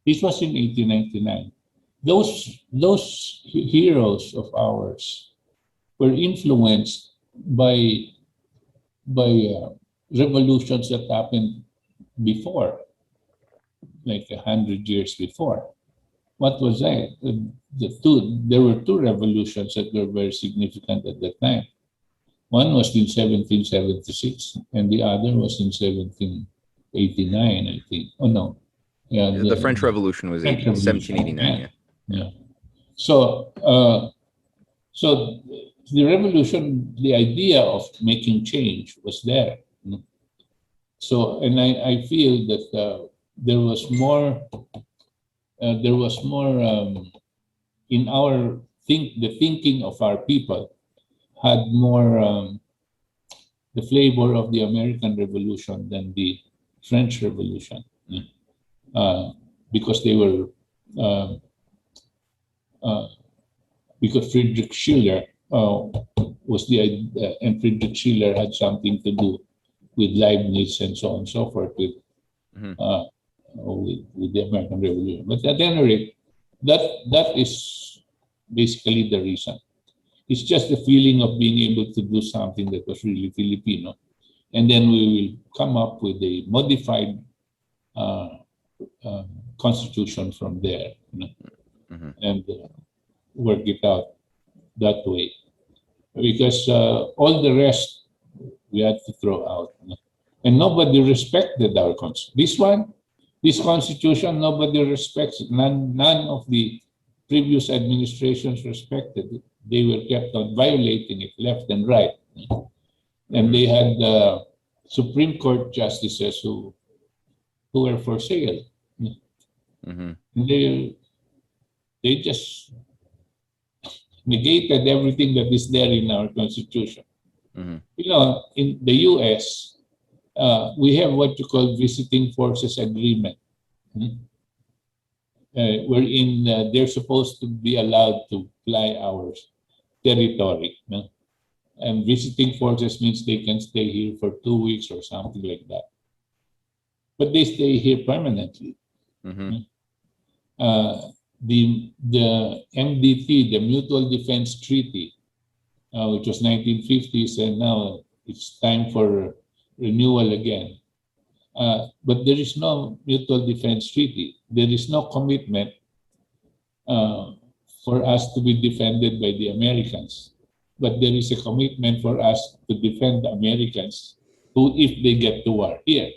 this was in 1899, those heroes of ours were influenced by revolutions that happened before, like 100 years before. what was that? There were two revolutions that were very significant at that time. One was in 1776, and the other was in 1789, I think. Oh no, yeah, The French Revolution was French Revolution. 1789. Yeah, Yeah. yeah. So, so the revolution, the idea of making change was there. So, and I feel that there was more in the thinking of our people had more the flavor of the American Revolution than the French Revolution, because they were because Friedrich Schiller was and Friedrich Schiller had something to do with Leibniz and so on and so forth with the American Revolution. But at any rate, that is basically the reason. It's just the feeling of being able to do something that was really Filipino. And then we will come up with a modified constitution from there, and work it out that way. Because all the rest we had to throw out. And nobody respected our constitution. This constitution, nobody respects it. None of the previous administrations respected it. They were kept on violating it left and right. And they had Supreme Court justices who were for sale. They just negated everything that is there in our Constitution. You know, in the US, we have what you call visiting forces agreement, wherein they're supposed to be allowed to fly our territory. And visiting forces means they can stay here for 2 weeks or something like that. But they stay here permanently. The MDT, the Mutual Defense Treaty, which was 1950s, and now it's time for renewal again. But there is no Mutual Defense Treaty. There is no commitment for us to be defended by the Americans. But there is a commitment for us to defend the Americans if they get to war here.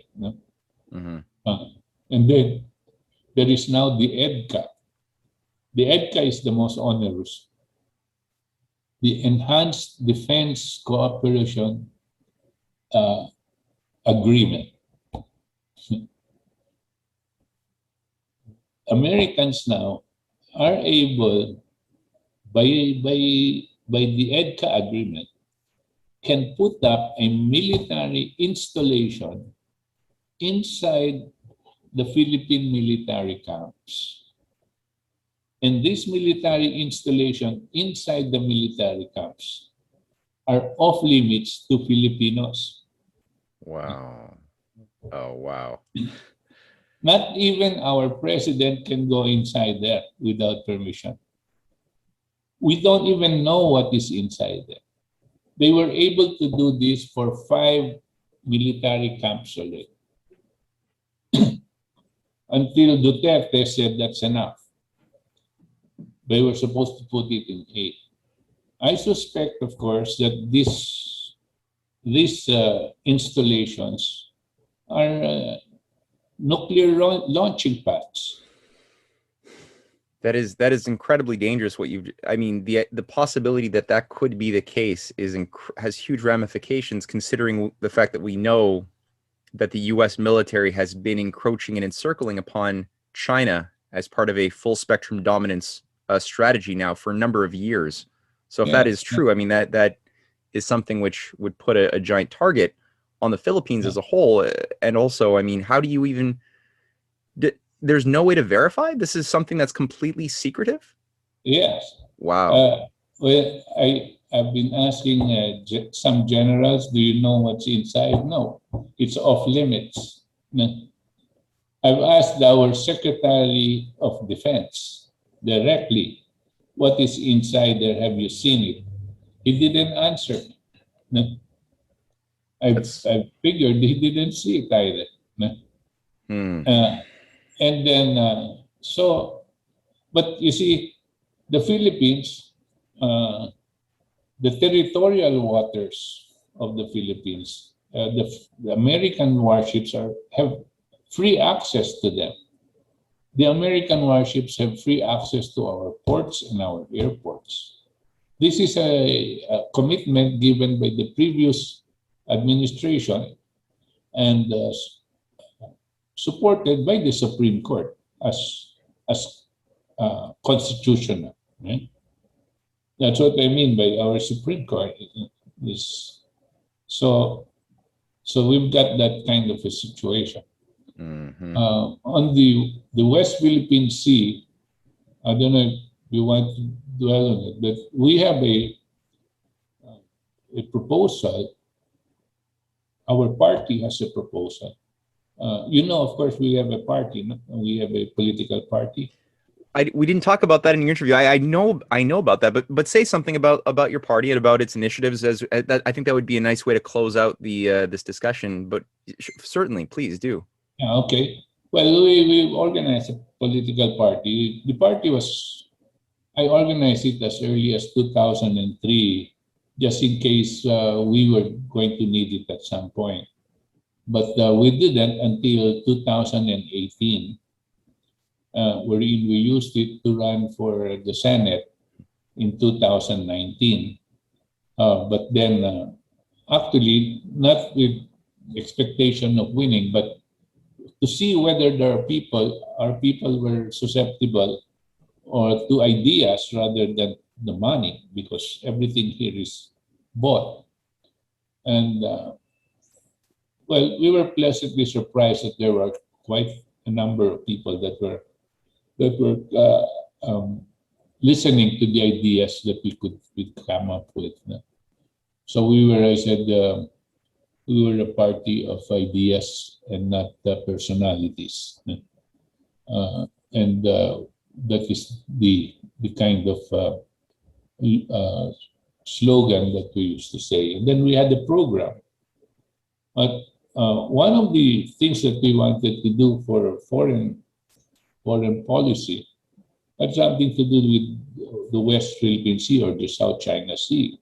And then there is now the EDCA. The EDCA is the most onerous. The Enhanced Defense Cooperation Agreement. Americans now are able, by the EDCA agreement, can put up a military installation inside the Philippine military camps. And this military installation inside the military camps are off limits to Filipinos. Wow. Oh, wow. Not even our president can go inside there without permission. We don't even know what is inside there. They were able to do this for 5 military camps already. Until Duterte said that's enough. They were supposed to put it in 8. I suspect, of course, that these installations are nuclear launching pads. That is incredibly dangerous. The possibility that could be the case has huge ramifications, considering the fact that we know that the U.S. military has been encroaching and encircling upon China as part of a full spectrum dominance strategy now for a number of years. So if that is true, I mean, that is something which would put a giant target on the Philippines as a whole. And also, I mean, how do you even... There's no way to verify? This is something that's completely secretive? Yes. Wow. Well, I've been asking some generals, do you know what's inside? No, it's off limits. No. I've asked our Secretary of Defense directly, what is inside there? Have you seen it? He didn't answer. No. I figured he didn't see it either. No. And then, But you see, the Philippines, the territorial waters of the Philippines, the American warships have free access to them. The American warships have free access to our ports and our airports. This is a commitment given by the previous administration and supported by the Supreme Court as constitutional. Right? That's what I mean by our Supreme Court. This, so we've got that kind of a situation. Mm-hmm. On the West Philippine Sea, I don't know if you want to dwell on it, but we have a proposal. Our party has a proposal. Of course, we have a party. No? We have a political party. We didn't talk about that in your interview. I know about that, but say something about your party and about its initiatives. I think that would be a nice way to close out the this discussion. But certainly, please do. Yeah, okay. Well, we organized a political party. The party I organized it as early as 2003, just in case we were going to need it at some point. But we didn't until 2018, wherein we used it to run for the Senate in 2019. But then, actually, not with expectation of winning, but to see whether our people were susceptible or to ideas rather than the money, because everything here is bought. And we were pleasantly surprised that there were quite a number of people that were listening to the ideas that we'd come up with. So we were, I said, we were a party of ideas and not personalities. And that is the kind of slogan that we used to say. And then we had a program. But one of the things that we wanted to do for foreign policy had something to do with the West Philippine Sea or the South China Sea.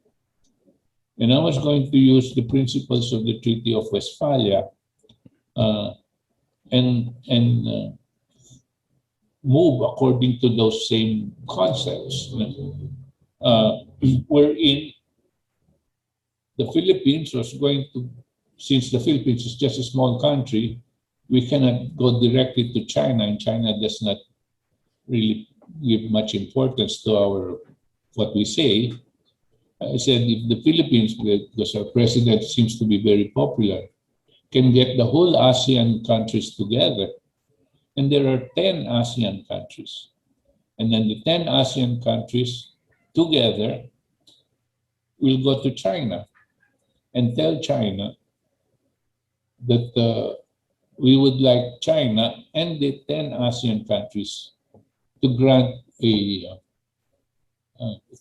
And I was going to use the principles of the Treaty of Westphalia and move according to those same concepts. Wherein the Philippines was going to, since the Philippines is just a small country, we cannot go directly to China, and China does not really give much importance to what we say. I said, if the Philippines, because our president seems to be very popular, can get the whole ASEAN countries together, and there are 10 ASEAN countries, and then the 10 ASEAN countries together will go to China and tell China that we would like China and the 10 ASEAN countries to grant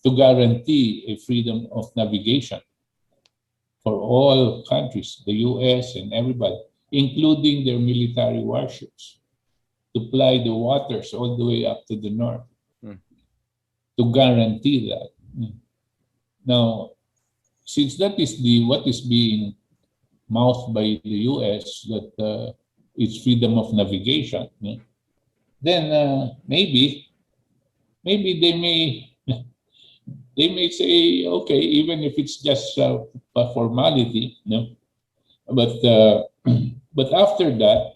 to guarantee a freedom of navigation for all countries, the US and everybody, including their military warships, to ply the waters all the way up to the north, to guarantee that. Now, since that is what is being mouthed by the US, that it's freedom of navigation, then maybe they may say, okay, even if it's just a formality, but after that,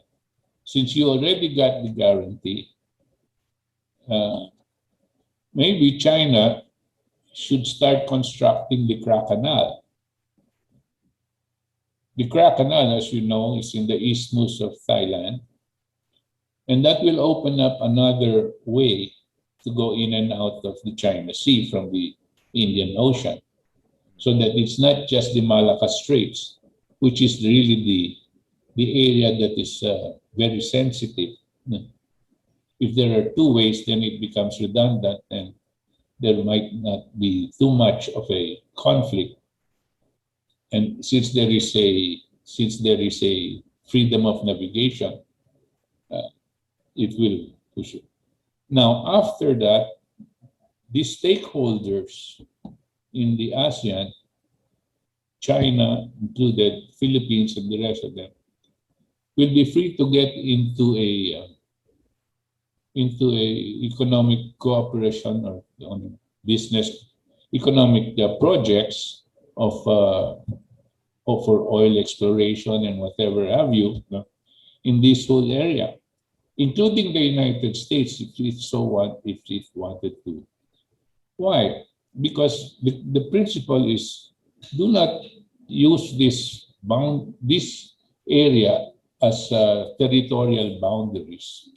since you already got the guarantee, maybe China should start constructing the Crack Canal. The Crack Canal, as you know, is in the isthmus of Thailand, and that will open up another way to go in and out of the China Sea from the Indian Ocean, so that it's not just the Malacca Straits, which is really the area that is very sensitive. If there are two ways, then it becomes redundant, and there might not be too much of a conflict. And since there is a freedom of navigation, it will push it. Now, after that, the stakeholders in the ASEAN, China included, Philippines and the rest of them, will be free to get into a economic cooperation or on business economic projects of for oil exploration and whatever have you, no, in this whole area, including the United States, if it so want, if it wanted to. Why? Because the principle is, do not use this area as territorial boundaries.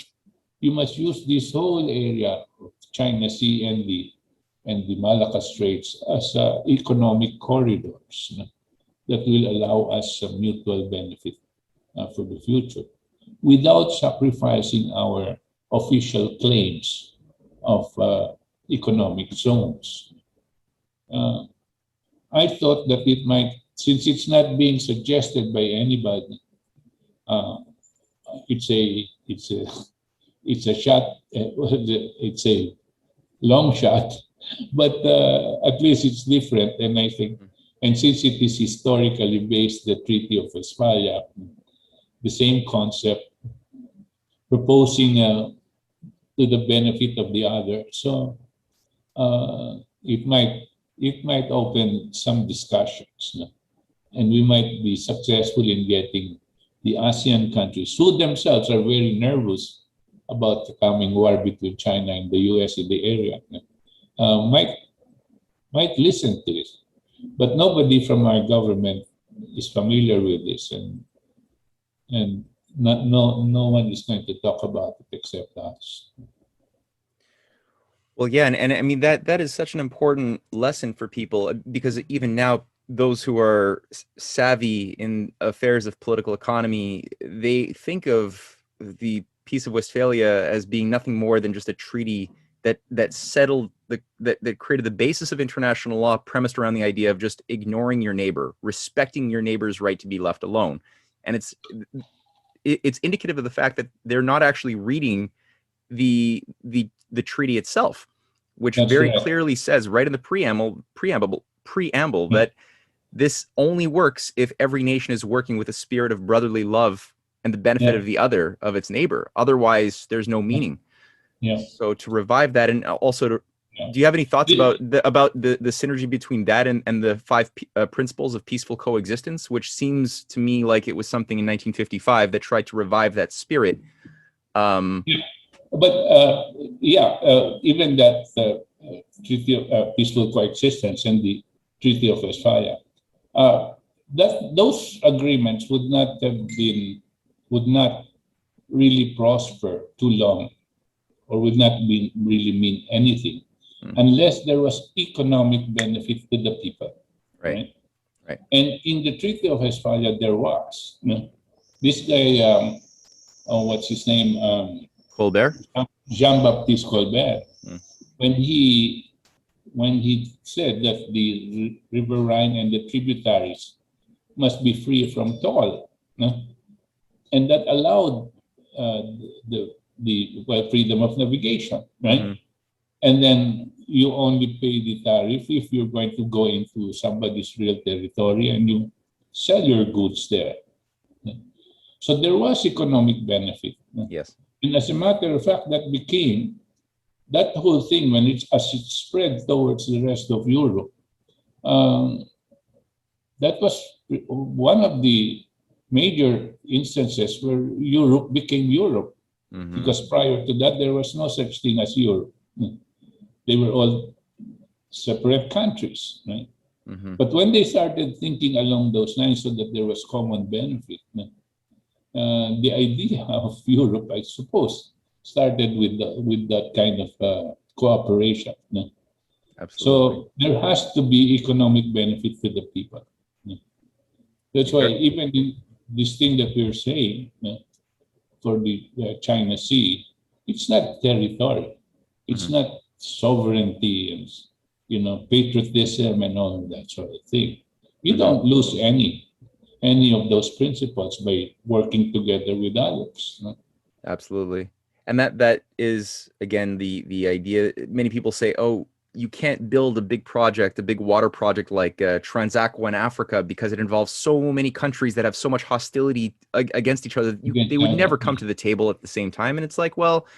You must use this whole area of China Sea and the Malacca Straits as economic corridors, no, that will allow us some mutual benefit for the future without sacrificing our official claims of economic zones. I thought that it might, since it's not being suggested by anybody, it's a shot, it's a long shot, but at least it's different. And I think, and since it is historically based, the Treaty of Westphalia, the same concept, proposing to the benefit of the other. So it might open some discussions, no? And we might be successful in getting the ASEAN countries, who themselves are very nervous about the coming war between China and the US in the area, might listen to this. But nobody from our government is familiar with this, and no one is going to talk about it except us. Well, yeah, and I mean that is such an important lesson for people, because even now, those who are savvy in affairs of political economy, they think of the Peace of Westphalia as being nothing more than just a treaty that settled that created the basis of international law, premised around the idea of just ignoring your neighbor, respecting your neighbor's right to be left alone. And it's indicative of the fact that they're not actually reading the treaty itself, which That's very right. clearly says right in the preamble that this only works if every nation is working with a spirit of brotherly love and the benefit of the other, of its neighbor. Otherwise, there's no meaning. Yeah. So to revive that, and also to, do you have any thoughts about the synergy between that and the five principles of peaceful coexistence, which seems to me like it was something in 1955 that tried to revive that spirit? Yeah. But even that Treaty of Peaceful Coexistence and the Treaty of Westphalia, those agreements would not really prosper too long, or would not really mean anything unless there was economic benefit to the people. Right. And in the Treaty of Westphalia, there was. This guy, what's his name? Colbert? Jean-Baptiste Colbert. When he said that the River Rhine and the tributaries must be free from toll, and that allowed the freedom of navigation, right? And then you only pay the tariff if you're going to go into somebody's real territory and you sell your goods there. So there was economic benefit. Yes. And as a matter of fact, that whole thing, as it spread towards the rest of Europe, that was one of the major instances where Europe became Europe. Because prior to that, there was no such thing as Europe. They were all separate countries, right? But when they started thinking along those lines, so that there was common benefit, the idea of Europe, I suppose, started with that kind of cooperation. Absolutely. So there has to be economic benefit to the people. That's why even in this thing that we're saying, for the China Sea, it's not territory, it's not sovereignty and patriotism and all of that sort of thing. You don't lose any of those principles by working together with others. Absolutely. And that is, again, the idea. Many people say, oh, you can't build a big project, a big water project like Transaqua in Africa, because it involves so many countries that have so much hostility against each other. They would never come to the table at the same time. And it's like, well,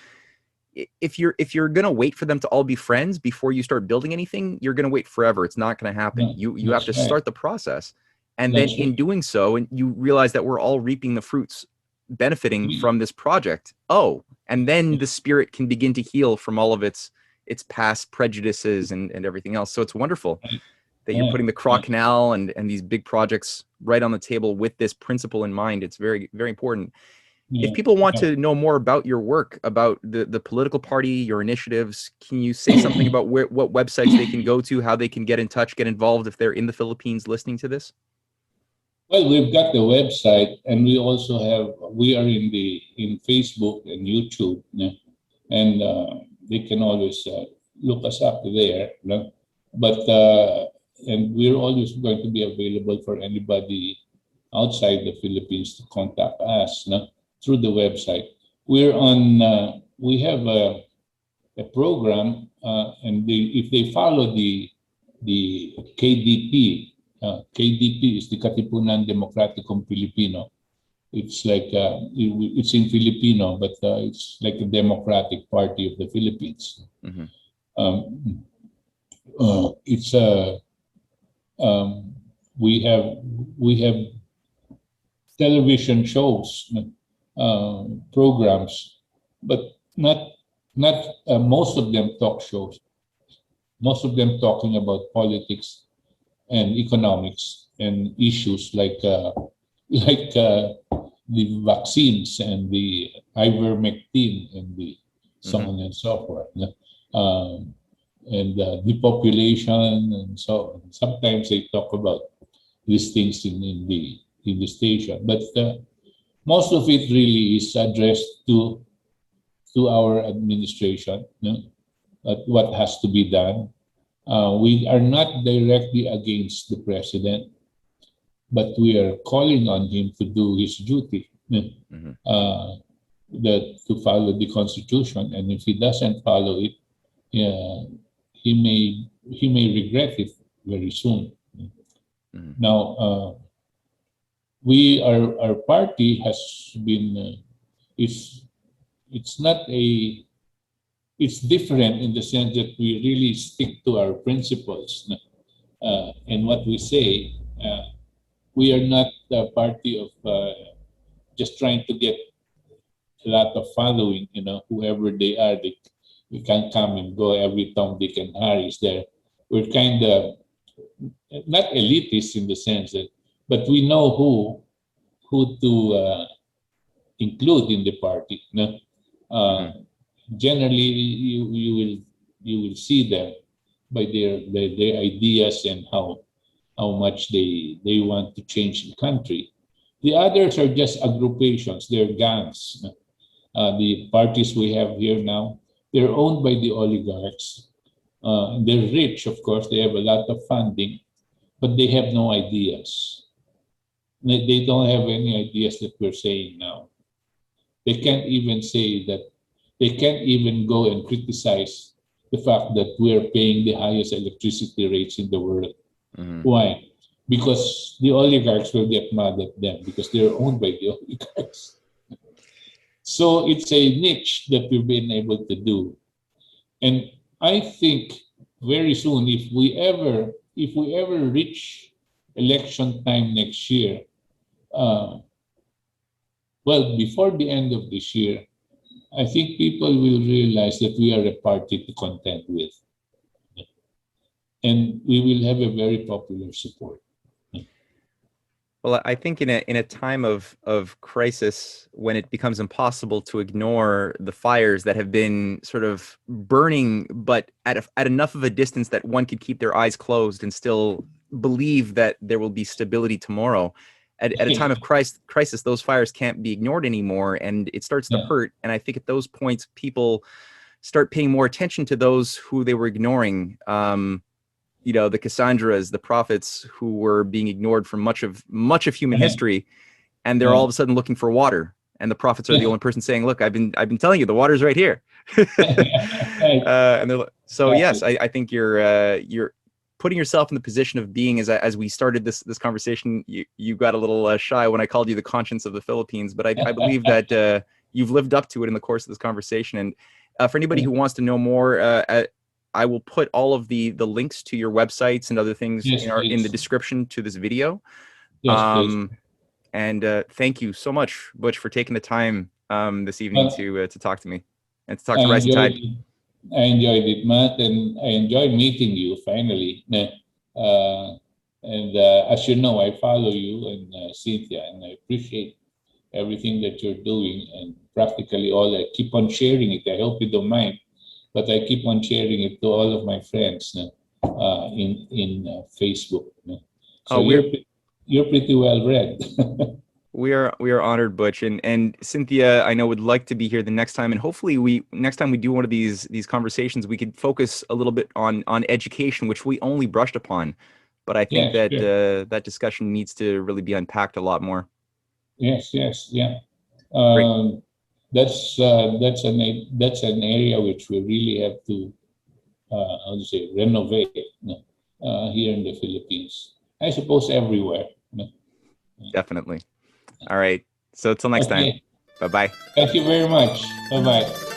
if you're gonna wait for them to all be friends before you start building anything, you're gonna wait forever. It's not gonna happen. You have to start the process, and then in doing so, and you realize that we're all reaping the fruits, benefiting from this project. Oh, and then the spirit can begin to heal from all of its past prejudices and everything else. So it's wonderful that you're putting the Craw Canal and these big projects right on the table with this principle in mind. It's very, very important. If people want to know more about your work, about the political party, your initiatives, can you say something about what websites they can go to, how they can get in touch, get involved if they're in the Philippines listening to this? Well, we've got the website, and we also we are in Facebook and YouTube, and they can always look us up there. But and we're always going to be available for anybody outside the Philippines to contact us through the website. We're on. We have a program, and if they follow the KDP. KDP is the Katipunan Demokratikong Pilipino. It's like it's in Filipino, but it's like a Democratic Party of the Philippines. It's we have television shows, programs, but not most of them talk shows. Most of them talking about politics and economics and issues like the vaccines and the ivermectin and the so on and so forth, and the population and so on. Sometimes they talk about these things in the station, but most of it really is addressed to our administration, what has to be done. We are not directly against the president, but we are calling on him to do his duty, to follow the Constitution. And if he doesn't follow it, he may regret it very soon. Now, our party has been it's different in the sense that we really stick to our principles and what we say. We are not a party of just trying to get a lot of following, whoever they are, we can come and go every Tom, Dick, and Harry is there. We're kind of not elitist in the sense that, but we know who to include in the party. Generally, you will see them by their ideas and how much they want to change the country. The others are just agrupations; they're gangs. The parties we have here now, they're owned by the oligarchs. They're rich, of course. They have a lot of funding, but they have no ideas. They don't have any ideas that we're saying now. They can't even say that. They can't even go and criticize the fact that we're paying the highest electricity rates in the world. Why? Because the oligarchs will get mad at them because they're owned by the oligarchs. So it's a niche that we've been able to do. And I think very soon, if we ever reach election time next year, well, before the end of this year, I think people will realize that we are a party to contend with. And we will have a very popular support. Well, I think in a time of crisis, when it becomes impossible to ignore the fires that have been sort of burning, but at enough of a distance that one could keep their eyes closed and still believe that there will be stability tomorrow. At a time of crisis, those fires can't be ignored anymore, and it starts to hurt. And I think at those points, people start paying more attention to those who they were ignoring. The Cassandras, the prophets who were being ignored for much of human history, and they're all of a sudden looking for water. and the prophets are the only person saying, "Look, I've been telling you, the water's right here." Right. And so yes, I think you're putting yourself in the position of being, as we started this conversation, you got a little shy when I called you the conscience of the Philippines, but I believe that you've lived up to it in the course of this conversation. And for anybody who wants to know more, I will put all of the links to your websites and other things Yes, in the please. description to this video. Yes, please. And thank you so much, Butch, for taking the time this evening Well, to talk to me and to talk I to Rising enjoyed Tide. it. I enjoyed it, Matt, and I enjoyed meeting you finally. As you know, I follow you and Cynthia, and I appreciate everything that you're doing. And practically all, I keep on sharing it. I hope you don't mind, but I keep on sharing it to all of my friends in Facebook. So Oh, you're pretty well read. we are honored, Butch, and Cynthia, I know, would like to be here the next time, and hopefully next time we do one of these conversations, we could focus a little bit on education, which we only brushed upon, but I think Yeah, that sure. that discussion needs to really be unpacked a lot more. Yes, yes, yeah. Great, Um, that's an area which we really have to how to say renovate here in the Philippines. I suppose everywhere. definitely. All right, so till next time, Okay. bye bye. Thank you very much. Bye bye.